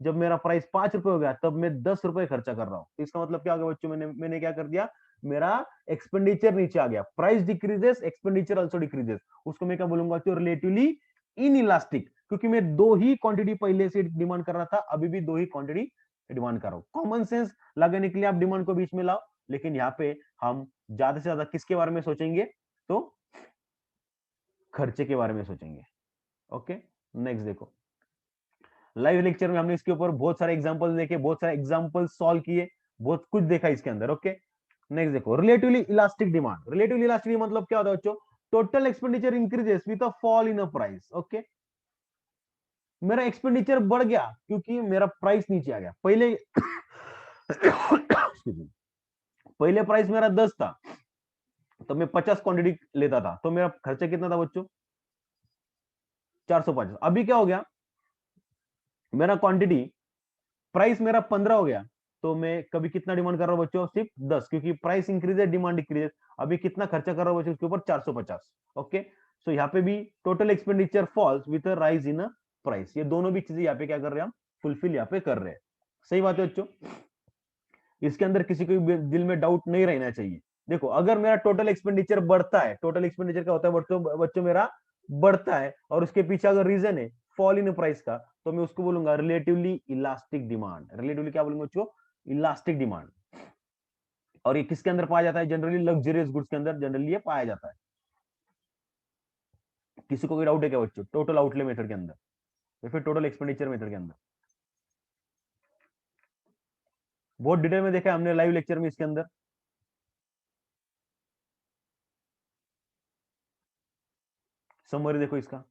जब मेरा प्राइस 5 रुपए हो गया, तब मैं 10 रुपए खर्चा कर रहा हूँ। तो इसका मतलब क्या हो गया बच्चों? मैंने क्या कर दिया? मेरा एक्सपेंडिचर नीचे आ गया। Price decreases, expenditure also decreases. उसको मैं क्या बोलूंगा? तो रिलेटिवली इन इलास्टिक, क्योंकि मैं 2 ही क्वांटिटी पहले से डिमांड कर रहा था, अभी भी 2 ही क्वांटिटी डिमांड कर रहा हूँ। कॉमन सेंस लगाने के लिए आप डिमांड को बीच में लाओ, लेकिन यहाँ पे हम ज्यादा से ज्यादा किसके बारे में सोचेंगे? तो खर्चे के बारे में सोचेंगे। ओके, नेक्स्ट देखो, लाइव लेक्चर में हमने इसके ऊपर बहुत सारे एग्जांपल देखे, बहुत सारे एग्जांपल सॉल्व किए, बहुत कुछ देखा इसके अंदर। ओके, नेक्स्ट देखो, relatively elastic demand. Relatively elastic मतलब क्या होता है बच्चों? Total expenditure increases with a fall in a price. Okay, मेरा एक्सपेंडिचर बढ़ गया क्योंकि मेरा प्राइस नीचे आ गया। पहले पहले प्राइस मेरा 10 था, तो मैं 50 क्वांटिटी लेता था, तो मेरा खर्चा कितना था बच्चों? 450। अभी क्या हो गया? मेरा क्वांटिटी, प्राइस मेरा 15 हो गया, तो मैं कभी कितना डिमांड कर रहा हूँ बच्चों? सिर्फ 10, क्योंकि प्राइस इंक्रीज है, डिमांड डिक्रीज। अभी कितना खर्चा कर रहा हूँ बच्चों उसके ऊपर? 450। ओके, सो यहाँ पे भी total expenditure falls with a rise in price. ये दोनों भी चीजें यहाँ पे क्या कर रहे हैं? हम फुलफिल यहाँ पे कर रहे हैं। सही बात है बच्चों, इसके अंदर किसी को भी दिल में डाउट नहीं रहना चाहिए। देखो, अगर मेरा टोटल एक्सपेंडिचर बढ़ता है, टोटल एक्सपेंडिचर क्या होता है बच्चों मेरा बढ़ता है, और उसके पीछे अगर रीजन है फॉल इन प्राइस का, तो मैं उसको बोलूंगा रिलेटिवली इलास्टिक डिमांड। रिलेटिवली क्या बोलूंगा बच्चों? Elastic demand. और ये किसके अंदर पाया जाता है? जनरली लग्जरियस गुड्स के अंदर जनरली ये पाया जाता है। किसी को कोई डाउट है क्या बच्चों? टोटल आउटले मेथड के अंदर या फिर टोटल एक्सपेंडिचर मेथड के अंदर? बहुत डिटेल में देखा है हमने लाइव लेक्चर में इसके अंदर। समरी देखो इसका।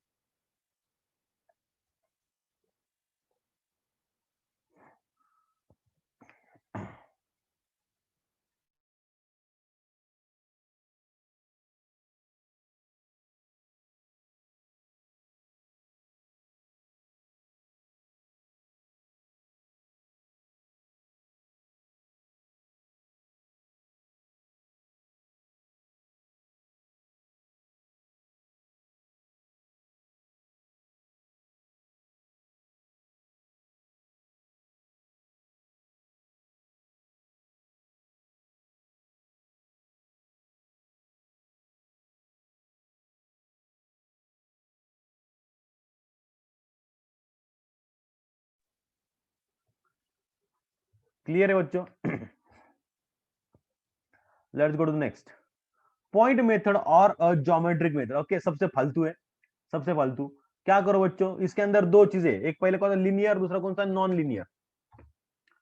क्लियर है बच्चों? Let's go to next, point method और ज्योमेट्रिक मेथड। ओके, सबसे फालतू है, सबसे फालतू। क्या करो बच्चों, इसके अंदर दो चीजें, एक पहले कौन सा लीनियर, दूसरा कौन सा नॉन लीनियर,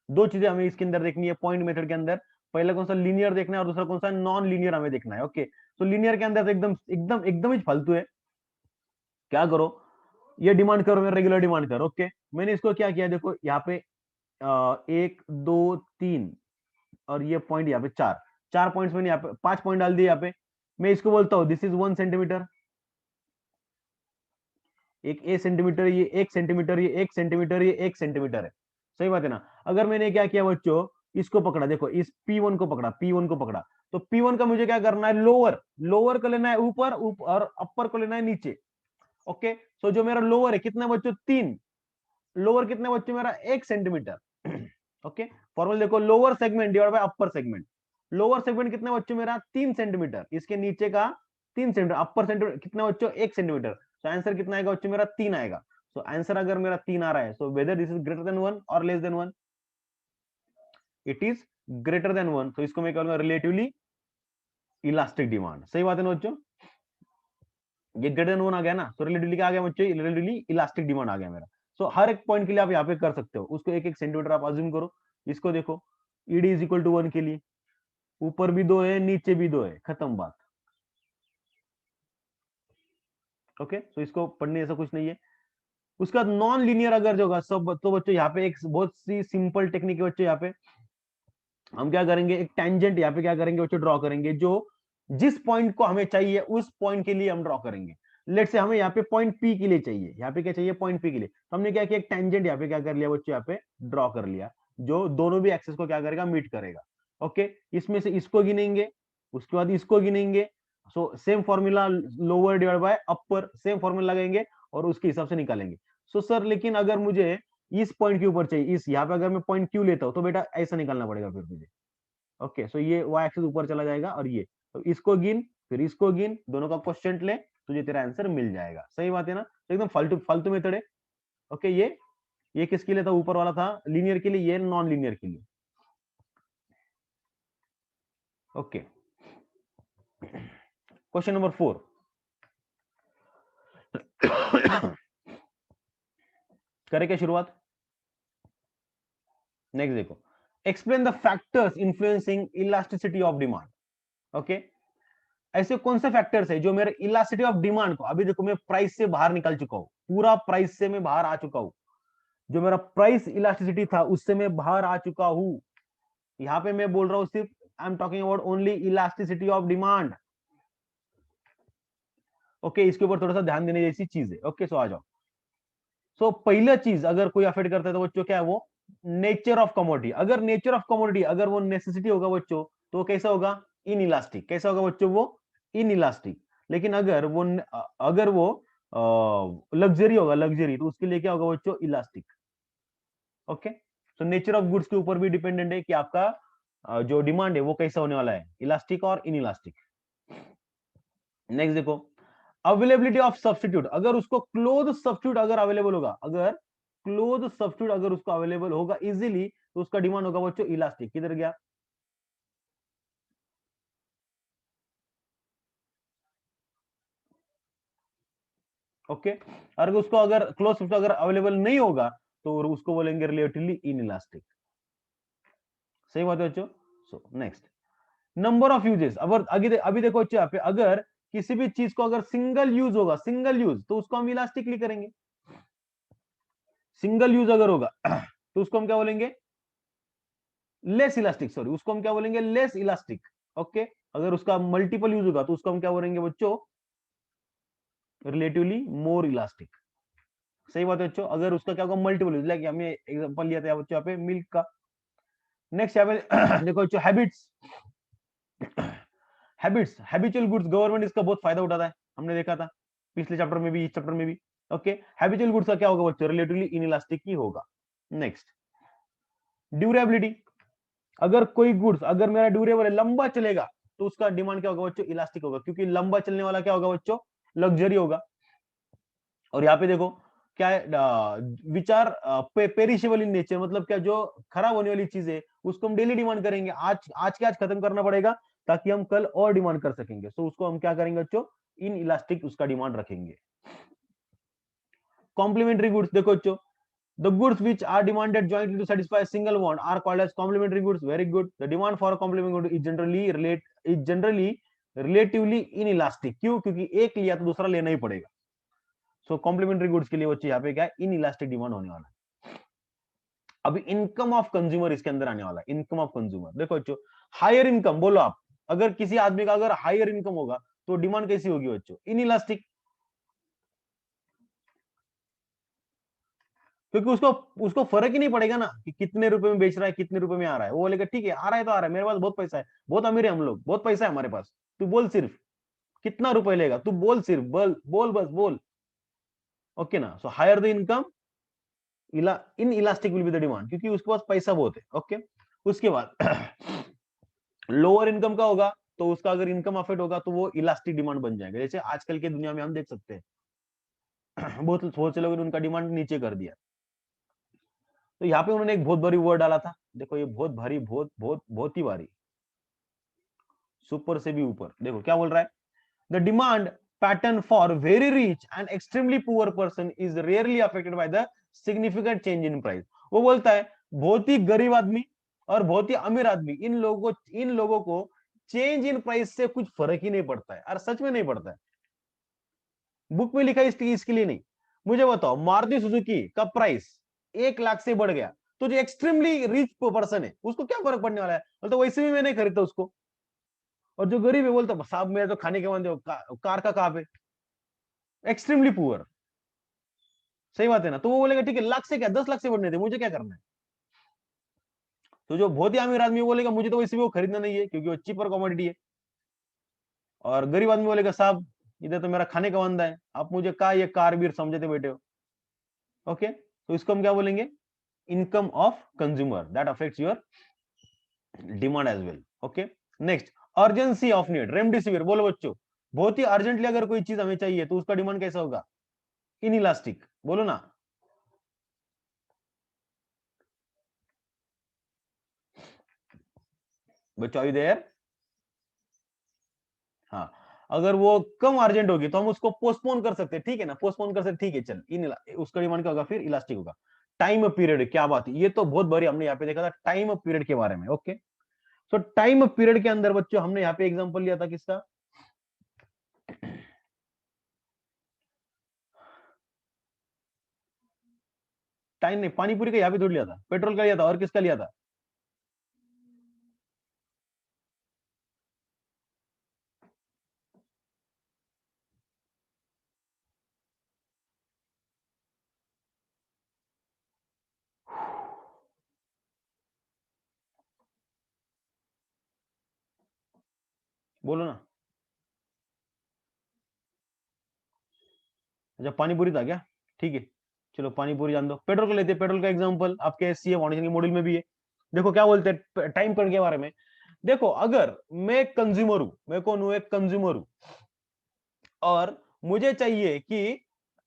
दो चीजें हमें इसके अंदर देखनी है पॉइंट मेथड के अंदर। पहले कौन सा लीनियर देखना है और दूसरा कौन सा नॉन लीनियर हमें देखना है। ओके, तो लीनियर के अंदर तो एकदम एकदम एकदम ही फालतू है। क्या करो, ये डिमांड करो, मेरा रेगुलर डिमांड करो। ओके, मैंने इसको क्या किया, देखो यहाँ पे 1 2 3 और ये पॉइंट यहाँ पे चार, चार पॉइंट्स मैंने यहाँ पे 5 पॉइंट डाल दिए यहाँ पे। मैं इसको बोलता हूँ दिस इज 1 सेंटीमीटर, एक 1 सेंटीमीटर, ये 1 सेंटीमीटर, ये 1 सेंटीमीटर, ये 1 सेंटीमीटर है। सही बात है ना। अगर मैंने क्या किया बच्चों, इसको पकड़ा, देखो इस P1 को पकड़ा, P1 को पकड़ा, तो P1 का मुझे क्या करना है, लोअर, लोअर को लेना है ऊपर, और अपर को लेना है नीचे। ओके, सो जो मेरा लोअर है कितना बच्चों, 3, लोअर कितने बच्चों मेरा 1 सेंटीमीटर। ओके, फॉर्मूला देखो, lower segment divide by upper segment, lower segment कितने बच्चों मेरा 3 सेंटीमीटर, इसके नीचे का 3 सेंटीमीटर, अपर सेंटीमीटर कितना बच्चों 1 सेंटीमीटर। तो आंसर कितना आएगा बच्चों मेरा 3 आएगा। सो आंसर अगर मेरा 3 आ रहा है, so whether this is greater than 1 और less than 1, it is greater than 1, तो इसको मैं कहूंगा रिलेटिवली इलास्टिक डिमांड। सही बात है ना बच्चों, ये ग्रेटर देन 1 आ गया ना, तो रिलेटिवली क्या आ गया बच्चों, रिलेटिवली इलास्टिक डिमांड आ गया मेरा। सो हर एक पॉइंट के लिए आप यहाँ पे कर सकते हो, उसको 1 1 सेंटीमीटर आप अज्यूम करो। इसको देखो, ईडी इज इक्वल टू 1 के लिए ऊपर भी 2 है, नीचे भी 2 है, खत्म बात। ओके, तो इसको पढ़ने ऐसा कुछ नहीं है। उसका नॉन लीनियर अगर जो होगा सब, तो बच्चों यहाँ पे एक बहुत सी सिंपल टेक्निक है बच्चों, यहाँ पे हम क्या करेंगे, एक टेंजेंट यहाँ पे क्या करेंगे बच्चों, ड्रॉ करेंगे, जो जिस पॉइंट को हमें चाहिए उस पॉइंट के लिए हम ड्रॉ करेंगे। लेट से हमें यहाँ पे पॉइंट पी के लिए चाहिए, यहाँ पे क्या चाहिए, पॉइंट पी के लिए, तो हमने क्या किया, एक टेंजेंट यहाँ पे क्या कर लिया बच्चों, यहाँ पे ड्रॉ कर लिया, जो दोनों भी एक्सेस को क्या करेगा, मीट करेगा। ओके, इसमें से इसको गिनेंगे, उसके बाद इसको गिनेंगे। So same formula, lower divide by upper, same formula लगाएंगे और उसके हिसाब से निकालेंगे। सो सर लेकिन अगर मुझे इस पॉइंट के ऊपर चाहिए, इस यहाँ पे अगर मैं पॉइंट क्यू लेता हूँ, तो बेटा ऐसा निकालना पड़ेगा फिर मुझे। ओके, सो ये वाई एक्सिस ऊपर चला जाएगा और ये, तो इसको गिन फिर इसको गिन, दोनों का क्वेश्चन ले, तुझे तेरा आंसर मिल जाएगा। सही बात है ना, तो एकदम फालतू फालतू मेथड है। ओके, ये किसके लिए था, ऊपर वाला था लीनियर के लिए, ये नॉन लीनियर के लिए। Okay, question number 4। करें क्या शुरुआत, नेक्स्ट देखो, explain the factors influencing elasticity of demand. Okay, ऐसे कौन से फैक्टर्स है जो मेरे इलास्टिसिटी ऑफ डिमांड को, अभी देखो मैं प्राइस से बाहर निकल चुका हूं, पूरा प्राइस से मैं बाहर आ चुका हूं, जो मेरा प्राइस इलास्टिसिटी था उससे मैं बाहर आ चुका हूं। यहां पे मैं बोल रहा हूं सिर्फ, I am talking about only elasticity of demand. Okay, इसके ऊपर थोड़ा सा ध्यान देने जैसी चीज है। ओके, सो आ जाओ। सो पहला चीज अगर कोई अफेक्ट करता है तो बच्चों क्या है वो, नेचर ऑफ कमोडिटी। अगर नेचर ऑफ कमोडिटी अगर वो नेसेसिटी होगा बच्चों, तो वो कैसा होगा, इन इलास्टिक। कैसा होगा बच्चों वो, इन इलास्टिक। लेकिन अगर वो लग्जरी होगा, लग्जरी, तो उसके लिए क्या होगा बच्चों, इलास्टिक। ओके, तो नेचर ऑफ गुड्स के ऊपर भी डिपेंडेंट है कि आपका जो डिमांड है वो कैसा होने वाला है, इलास्टिक और इन इलास्टिक। नेक्स्ट देखो, अवेलेबिलिटी ऑफ सब्स्टिट्यूट। अगर उसको क्लोज सब्स्टिट्यूट अगर अवेलेबल होगा, अगर क्लोज सब्स्टिट्यूट अगर उसको अवेलेबल होगा इजीली, तो उसका डिमांड होगा बच्चों इलास्टिक। किधर गया, ओके, और उसको अगर क्लोज सब्स्टिट्यूट अगर अवेलेबल नहीं होगा, तो उसको बोलेंगे रिलेटिवली इन इलास्टिक। सही बात है बच्चों। So next, number of uses. अगर अभी देखो बच्चों, यहाँ पे अगर किसी भी चीज को अगर सिंगल यूज होगा, सिंगल यूज, तो उसको हम इलास्टिकली करेंगे। सिंगल यूज अगर होगा तो उसको हम क्या बोलेंगे, लेस इलास्टिक, सॉरी, उसको हम क्या बोलेंगे, लेस इलास्टिक। ओके, अगर उसका मल्टीपल यूज होगा तो उसको हम क्या बोलेंगे बच्चों, रिलेटिवली मोर इलास्टिक। सही बात है बच्चों, अगर उसका क्या होगा, मल्टीपल यूज, लाइक हमने एग्जांपल लिया था बच्चों यहाँ पे मिल्क का। नेक्स्ट यहाँ पे देखो बच्चों, habits. Habits, habitual goods, government इसका बहुत फायदा उठाता है, हमने देखा था पिछले चैप्टर में भी, इस चैप्टर में भी। ओके, हैबिचुअल गुड्स का क्या होगा बच्चों, रिलेटिवली इनइलास्टिक ही होगा। Next, durability. अगर कोई गुड्स अगर मेरा ड्यूरेबल है, लंबा चलेगा, तो उसका डिमांड क्या होगा बच्चों, इलास्टिक होगा, क्योंकि लंबा चलने वाला क्या होगा बच्चों, लग्जरी होगा। और यहाँ पे देखो क्या है, विचार पेरिशेबल इन नेचर, मतलब क्या, जो खराब होने वाली चीज है उसको हम डेली डिमांड करेंगे, आज आज के आज खत्म करना पड़ेगा, ताकि हम कल और डिमांड कर सकेंगे। तो उसको हम क्या करेंगे बच्चों, इन इलास्टिक उसका डिमांड रखेंगे। कॉम्प्लीमेंट्री गुड्स देखो बच्चों, the goods which are demanded jointly to satisfy a single want are called as complementary goods. Very good. The demand for a complementary good is generally relatively inelastic. क्यों? क्योंकि एक लिया तो दूसरा लेना ही पड़ेगा. So complementary goods के लिए बच्चे यहाँ पे क्या है, inelastic demand होने वाला है. अभी इनकम ऑफ कंज्यूमर इसके अंदर आने वाला है. इनकम ऑफ कंज्यूमर देखो बच्चों, हायर इनकम बोलो आप, अगर किसी आदमी का अगर हायर इनकम होगा तो डिमांड कैसी होगी बच्चों? इनइलास्टिक. क्योंकि उसको उसको फर्क ही नहीं पड़ेगा ना कि कितने रुपए में बेच रहा है, कितने रुपए में आ रहा है. वो बोलेगा ठीक है, आ रहा है तो आ रहा है, मेरे पास बहुत पैसा है, बहुत अमीर है हम लोग, बहुत पैसा है हमारे पास, तू बोल सिर्फ कितना रुपए लेगा, तू बोल सिर्फ, बोल बोल बस बोल. ओके ना. So higher the income, inelastic will be the demand, क्योंकि उसके पास पैसा बहुत है. ओके. उसके बाद लोअर इनकम का होगा तो उसका अगर इनकम अफेक्ट होगा तो वो इलास्टिक डिमांड बन जाएगा. जैसे आजकल के दुनिया में हम देख सकते हैं बहुत से लोगों ने उनका डिमांड नीचे कर दिया. तो यहाँ पे उन्होंने एक बहुत भारी वर्ड डाला था. देखो ये बहुत भारी, बहुत बहुत बहुत ही भारी, सुपर से भी ऊपर. देखो क्या बोल रहा है, the demand pattern for very rich and extremely poor person is rarely affected by the significant change in price. वो बोलता है बहुत ही गरीब आदमी और बहुत ही अमीर आदमी, इन लोगों को चेंज इन प्राइस से कुछ फर्क ही नहीं पड़ता है. और सच में नहीं पड़ता है. बुक में लिखा है इसके लिए नहीं. मुझे बताओ, मारुति सुजुकी का प्राइस 1 लाख से बढ़ गया तो जो एक्सट्रीमली रिच पर्सन है उसको क्या फर्क पड़ने वाला है? तो वैसे भी मैं नहीं खरीदता उसको. और जो गरीब है बोलता साहब मेरे तो खाने के बंदे, कार का कहां पे, एक्सट्रीमली पुअर. सही बात है ना. तो वो बोलेगा ठीक है, लाख से क्या, 10 लाख से बढ़ने दे, मुझे क्या करना है. तो जो बहुत ही अमीर आदमी बोलेगा मुझे तो वैसे भी वो खरीदना नहीं है क्योंकि वो चीपर कमोडिटी है. और गरीब आदमी बोलेगा साहब इधर तो मेरा खाने का बंदा है, आप मुझे का ये कार बीर समझते बैठे हो. ओके. तो इसको हम क्या बोलेंगे, income of consumer, that affects your demand as well. Okay. Next, urgency of need. Remdesivir बोलो बच्चों, बहुत ही अर्जेंटली अगर कोई चीज हमें चाहिए तो उसका डिमांड कैसा होगा? इनइलास्टिक. बोलो ना. बच्चों आर देयर? हाँ. अगर वो कम अर्जेंट होगी तो हम उसको पोस्टपोन कर सकते हैं. ठीक है ना, पोस्टपोन कर सकते. ठीक है चल, उसका डिमांड क्या होगा फिर? इलास्टिक होगा. टाइम पीरियड, क्या बात है, ये तो बहुत बड़ी हमने यहाँ पे देखा था टाइम पीरियड के बारे में. ओके. सो टाइम पीरियड के अंदर बच्चों हमने यहाँ पे एग्जांपल लिया था किसका? टाइम नहीं, पानीपुरी का यहाँ पे थोड़ी लिया था, पेट्रोल का लिया था. और किसका लिया था? बोलो ना. अच्छा पानीपुरी था क्या? ठीक है चलो पानीपुरी जान दो. पेट्रोल का लेते हैं. पेट्रोल का एग्जांपल आपके एससीए फाउंडेशन के मॉड्यूल में भी है. देखो क्या बोलते हैं टाइम पीरियड के बारे में. देखो अगर मैं कंज्यूमर हूं, मैं कौन हूं? एक कंज्यूमर हूं और मुझे चाहिए कि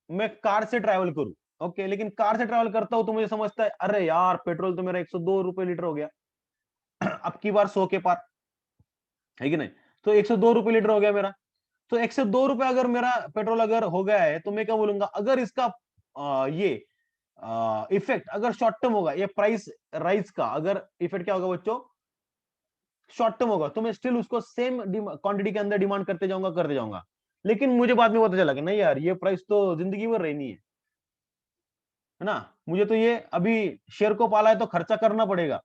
मैं कार से ट्रैवल करूं. ओके. लेकिन कार से ट्रैवल करता हूं तो मुझे समझता है अरे यार पेट्रोल तो मेरा 102 रुपए लीटर हो गया अब की बार 100 के पार है कि नहीं. तो 102 रुपए लीटर हो गया मेरा. तो 102 रुपए अगर मेरा पेट्रोल अगर हो गया है तो मैं क्या बोलूंगा, अगर इसका ये इफेक्ट अगर शॉर्ट टर्म होगा, ये प्राइस राइज का अगर इफेक्ट क्या होगा बच्चों? शॉर्ट टर्म होगा. तो मैं स्टिल उसको सेम क्वांटिटी के अंदर डिमांड करते जाऊंगा. लेकिन मुझे बाद में पता चला कि नहीं यार ये प्राइस तो जिंदगी भर रहनी है ना. मुझे तो ये अभी शेयर को पाला है तो खर्चा करना पड़ेगा,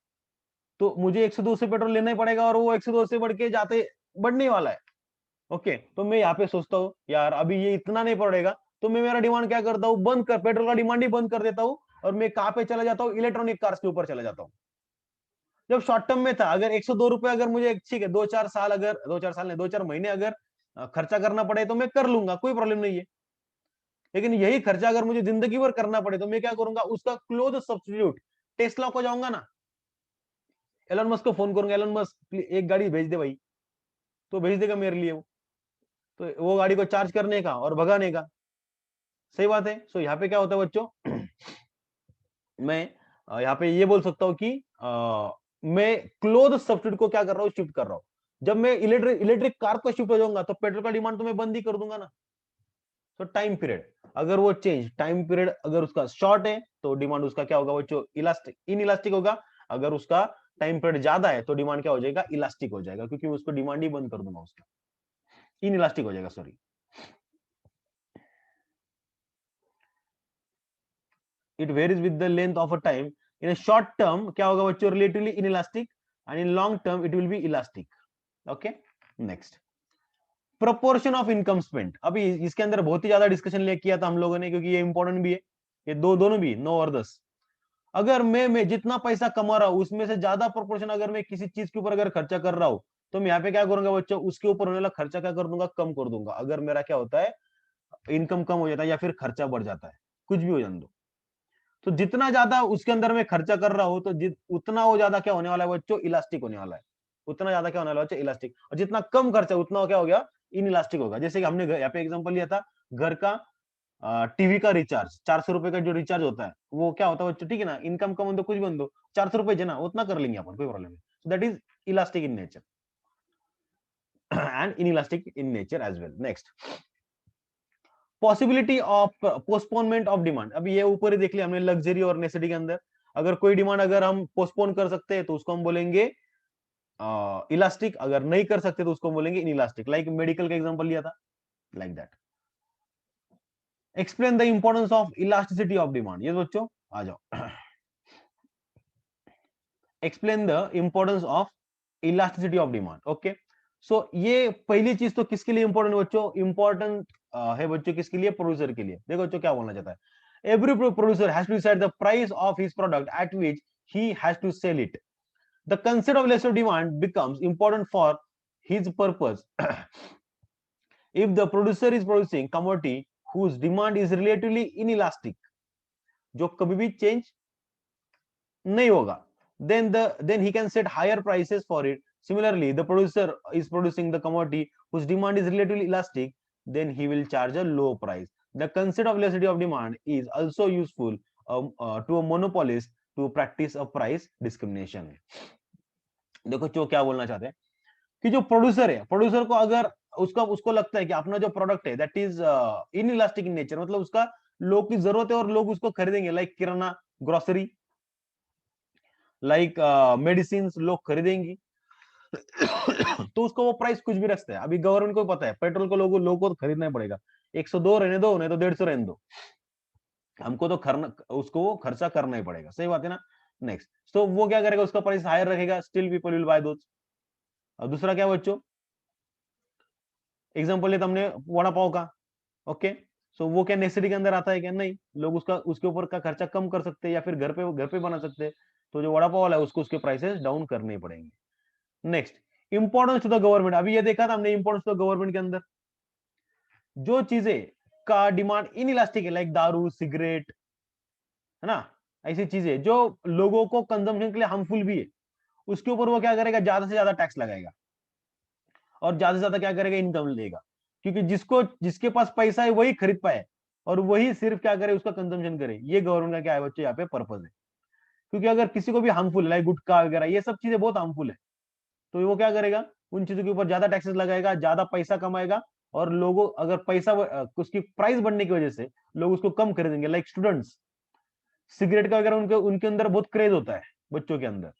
तो मुझे 102 से पेट्रोल लेना ही पड़ेगा और वो 102 से बढ़ के जाते बढ़ने वाला है. ओके. तो मैं यहाँ पे सोचता हूँ यार अभी ये इतना नहीं पड़ेगा, तो मैं मेरा डिमांड क्या करता हूँ, बंद कर, पेट्रोल का डिमांड ही बंद कर देता हूँ और मैं कहाँ पे चला जाता हूँ? इलेक्ट्रॉनिक कार्स के ऊपर चला जाता हूँ. जब शॉर्ट टर्म में था अगर 102 रुपए अगर मुझे ठीक है 2-4 साल, अगर 2-4 साल नहीं 2-4 महीने अगर खर्चा करना पड़े तो मैं कर लूंगा, कोई प्रॉब्लम नहीं है. लेकिन यही खर्चा अगर मुझे जिंदगी भर करना पड़े तो मैं क्या करूंगा? उसका क्लोज सब्स्टिट्यूट टेस्ला को जाऊंगा ना, एलन मस्क को फोन करूंगा, एलन मस्क एक गाड़ी भेज दे भाई, तो भेज देगा मेरे लिए वो. तो वो गाड़ी को चार्ज करने का और भगाने का. सही बात है. सो यहाँ पे क्या होता है बच्चों मैं यहाँ पे ये बोल सकता हूँ कि मैं क्लोज सब्स्टिट्यूट को क्या कर रहा हूँ? शिफ्ट कर रहा हूँ. जब मैं इलेक्ट्रिक कार को शिफ्ट हो जाऊंगा तो पेट्रोल का डिमांड तो मैं बंद ही कर दूंगा ना. तो टाइम पीरियड. अगर वो चेंज टाइम पीरियड अगर उसका शॉर्ट है तो डिमांड उसका क्या होगा बच्चों, इलास्टिक इनइलास्टिक होगा। अगर उसका टाइम पीरियड ज्यादा है तो डिमांड क्या हो जाएगा, इलास्टिक हो जाएगा, क्योंकि उसको डिमांड ही बंद कर दूंगा उसका, इनइलास्टिक हो जाएगा, sorry. It varies with the length of a time. In short term क्या होगा बच्चों, relatively inelastic, and in long term it will be elastic. Okay, next, proportion of income spent. अभी इसके अंदर बहुत ही ज्यादा डिस्कशन ले किया था हम लोगों ने, क्योंकि ये इंपॉर्टेंट भी है, ये दोनों भी 9 और 10। अगर मैं जितना पैसा कमा रहा हूं उसमें से ज्यादा प्रोपोर्शन अगर मैं किसी चीज के ऊपर अगर खर्चा कर रहा हूं, तो मैं यहाँ पे क्या करूंगा बच्चों, उसके ऊपर होने वाला खर्चा क्या कर दूंगा, कम कर दूंगा। अगर मेरा क्या होता है, इनकम कम हो जाता है या फिर खर्चा बढ़ जाता है, कुछ भी हो जाने दो, तो जितना ज्यादा उसके अंदर मैं खर्चा कर रहा हूं तो उतना वो ज्यादा क्या होने वाला है बच्चों, इलास्टिक होने वाला है। उतना ज्यादा क्या होने वाला है बच्चों, इलास्टिक। और जितना कम खर्चा उतना क्या हो गया, इन इलास्टिक होगा। जैसे कि हमने यहाँ पे एग्जांपल लिया था घर का टीवी का रिचार्ज, 400 रुपए का जो रिचार्ज होता है वो क्या होता है बच्चों, ठीक है ना, इनकम कम हो तो कुछ भी हो, 400 रुपए ना उतना कर लेंगे अपन, कोई प्रॉब्लम नहीं। That is elastic in nature and inelastic in nature as well. Next, possibility of postponement of demand. अभी ये ऊपर ही देख लिया हमने लग्जरी और नेसेसिटी के अंदर। अगर कोई डिमांड अगर हम पोस्टपोन कर सकते हैं तो उसको हम बोलेंगे इलास्टिक, अगर नहीं कर सकते तो उसको बोलेंगे इन इलास्टिक। लाइक मेडिकल का एग्जांपल लिया था, like that. Explain the importance of elasticity of demand. ये बच्चों आ जाओ, explain the importance of elasticity of demand. Okay, so ये पहली चीज तो किसके लिए इंपॉर्टेंट बच्चों, इंपॉर्टेंट है बच्चों किसके लिए, प्रोड्यूसर के लिए। देखो बच्चों क्या बोलना चाहता है, every producer has to decide the price of his product at which he has to sell it. The concept of elasticity of demand becomes important for his purpose if the producer is producing commodity whose demand is relatively inelastic, जो कभी भी change नहीं होगा, then he can set higher prices for it. Similarly, the producer is producing the commodity whose demand is relatively elastic, then he will charge a low price. The concept of elasticity of demand is also useful to a monopolist to practice a price discrimination. देखो जो क्या बोलना चाहते हैं कि जो producer है, producer को अगर उसको लगता है कि अपना जो प्रोडक्ट है that is in elastic in nature, मतलब उसका लोग की जरूरत है और लोग उसको खरीदेंगे, लाइक किराना, ग्रोसरी, लाइक मेडिसिन लोग खरीदेंगी, तो उसको वो प्राइस कुछ भी रखते हैं। अभी गवर्नमेंट को पता है पेट्रोल को लोगों को तो खरीदना ही पड़ेगा, 102 रहने दो, नहीं तो 150 रहने दो, हमको तो उसको वो खर्चा करना ही पड़ेगा, सही बात है ना। नेक्स्ट, तो वो क्या करेगा, उसका प्राइस हायर रखेगा, स्टिल पीपल विल बाय दोस। और दूसरा क्या बच्चों, एग्जाम्पल ले हमने वड़ा पाव का। ओके, सो वो क्या नेसेसिटी के अंदर आता है क्या, नहीं, लोग उसके ऊपर का खर्चा कम कर सकते हैं या फिर घर पे बना सकते हैं, तो जो वड़ा पाव वाला है उसको उसके प्राइसेस डाउन करने ही पड़ेंगे। Next, importance to the government. अभी ये देखा था हमने इंपॉर्टेंस टू द गवर्नमेंट के अंदर, जो चीजें का डिमांड इन इलास्टिक है, लाइक दारू, सिगरेट, है ना, ऐसी चीजें जो लोगों को कंजम्पशन के लिए हार्मफुल भी है, उसके ऊपर वो क्या करेगा, ज्यादा से ज्यादा टैक्स लगाएगा और ज्यादा से ज्यादा क्या करेगा, इनकम लेगा, क्योंकि जिसके पास पैसा है वही खरीद पाए और वही सिर्फ क्या करे, उसका कंजम्पशन करे। ये गवर्नमेंट का क्या है बच्चे, यहाँ पे पर्पज है। क्योंकि अगर किसी को भी हार्मफुल है, लाइक गुटखा वगैरह, ये सब चीजें बहुत हार्मफुल है, तो वो क्या करेगा, उन चीजों के ऊपर ज्यादा टैक्सेस लगाएगा, ज्यादा पैसा कमाएगा, और लोगों अगर पैसा उसकी प्राइस बढ़ने की वजह से लोग उसको कम खरीदेंगे। लाइक स्टूडेंट्स, सिगरेट का वगैरह उनके उनके अंदर बहुत क्रेज होता है बच्चों के अंदर,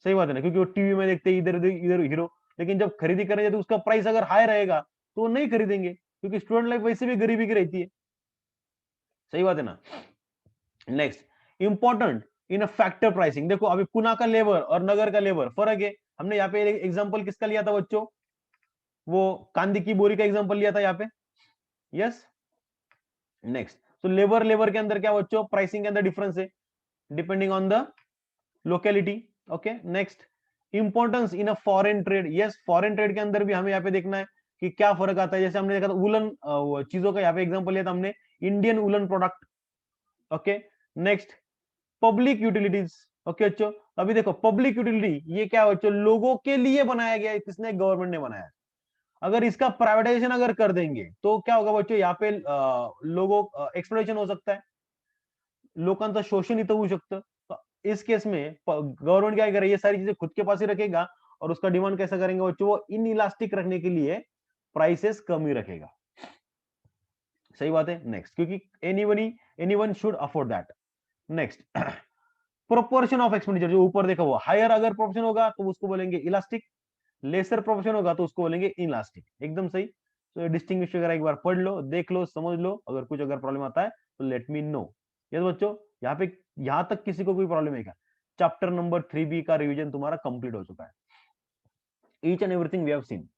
सही बात है ना, क्योंकि वो टीवी में देखते हैं इधर इधर हीरो, लेकिन जब खरीदी करेंगे तो उसका प्राइस अगर हाई रहेगा तो वो नहीं खरीदेंगे, क्योंकि स्टूडेंट लाइफ वैसे भी गरीबी की रहती है, सही बात है ना। Next, important in a factor pricing. देखो अभी पुणे का लेबर और नगर का लेबर फर्क है। हमने यहाँ पे एग्जांपल किसका लिया था बच्चों, वो कांदी की बोरी का एग्जांपल लिया था यहाँ पे, यस। नेक्स्ट, तो लेबर लेबर के अंदर क्या बच्चों, प्राइसिंग के अंदर डिफरेंस है depending on the locality. Okay, next, importance in a foreign trade. Yes, foreign trade के अंदर भी हमें यहाँ पे देखना है कि क्या फर्क आता है। जैसे हमने देखा था वुलन चीजों का यहाँ पे एग्जांपल लिया था हमने, Indian woollen product. Okay, next, public utilities. Okay बच्चों, अभी देखो पब्लिक यूटिलिटी ये क्या है बच्चों, लोगों के लिए बनाया गया है, किसने, गवर्नमेंट ने बनाया है। अगर इसका प्राइवेटाइजेशन अगर कर देंगे तो क्या होगा बच्चों, यहाँ पे लोगों एक्सप्लॉइटेशन हो सकता है, लोकांचं शोषण इथं होऊ शकतं। तो इस केस में गवर्नमेंट क्या करेगा, ये सारी चीजें खुद के पास ही रखेगा और उसका डिमांड कैसा करेंगे बच्चों, वो इन इलास्टिक रखने के लिए प्राइसेस कम ही रखेगा, सही बात है। नेक्स्ट, क्योंकि anyone should afford that. Next, proportion of expenditure, जो ऊपर देखा हुआ, हायर अगर प्रोपोर्शन होगा तो उसको बोलेंगे इलास्टिक, लेसर प्रोपोर्शन होगा तो उसको बोलेंगे इनलास्टिक। एकदम सही। तो ये डिस्टिंग्विश वगैरह एक बार पढ़ लो, देख लो, समझ लो, अगर प्रॉब्लम आता है तो लेट मी नो। ये बच्चों, यहाँ पे यहां तक किसी को कोई प्रॉब्लम है क्या? चैप्टर नंबर 3B का रिवीजन तुम्हारा कंप्लीट हो चुका है। Each and everything we have seen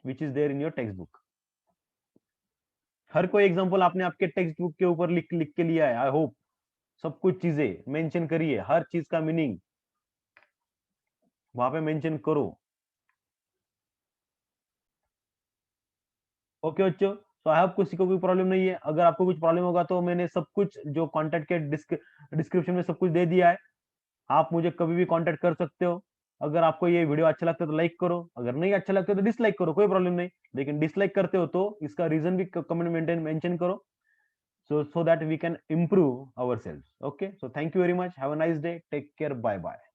which is there in your textbook. हर कोई एग्जांपल आपने आपके टेक्स्ट बुक के ऊपर लिख लिख के लिया है, आई होप। सब कुछ चीजें मेंशन करिए, हर चीज का मीनिंग वहां पे मेंशन करो। ओके बच्चों, तो आई होप किसी को कोई प्रॉब्लम नहीं है। अगर आपको कुछ प्रॉब्लम होगा तो मैंने सब कुछ जो कॉन्टेक्ट के डिस्क्रिप्शन में सब कुछ दे दिया है। आप मुझे कभी भी कांटेक्ट कर सकते हो। अगर आपको ये वीडियो अच्छा लगता है तो लाइक करो, अगर नहीं अच्छा लगता है तो डिसलाइक करो, कोई प्रॉब्लम नहीं। लेकिन डिसलाइक करते हो तो इसका रीजन भी कमेंट मेंशन करो, so that we can improve ourselves. Okay, so thank you very much, have a nice day, take care, bye bye.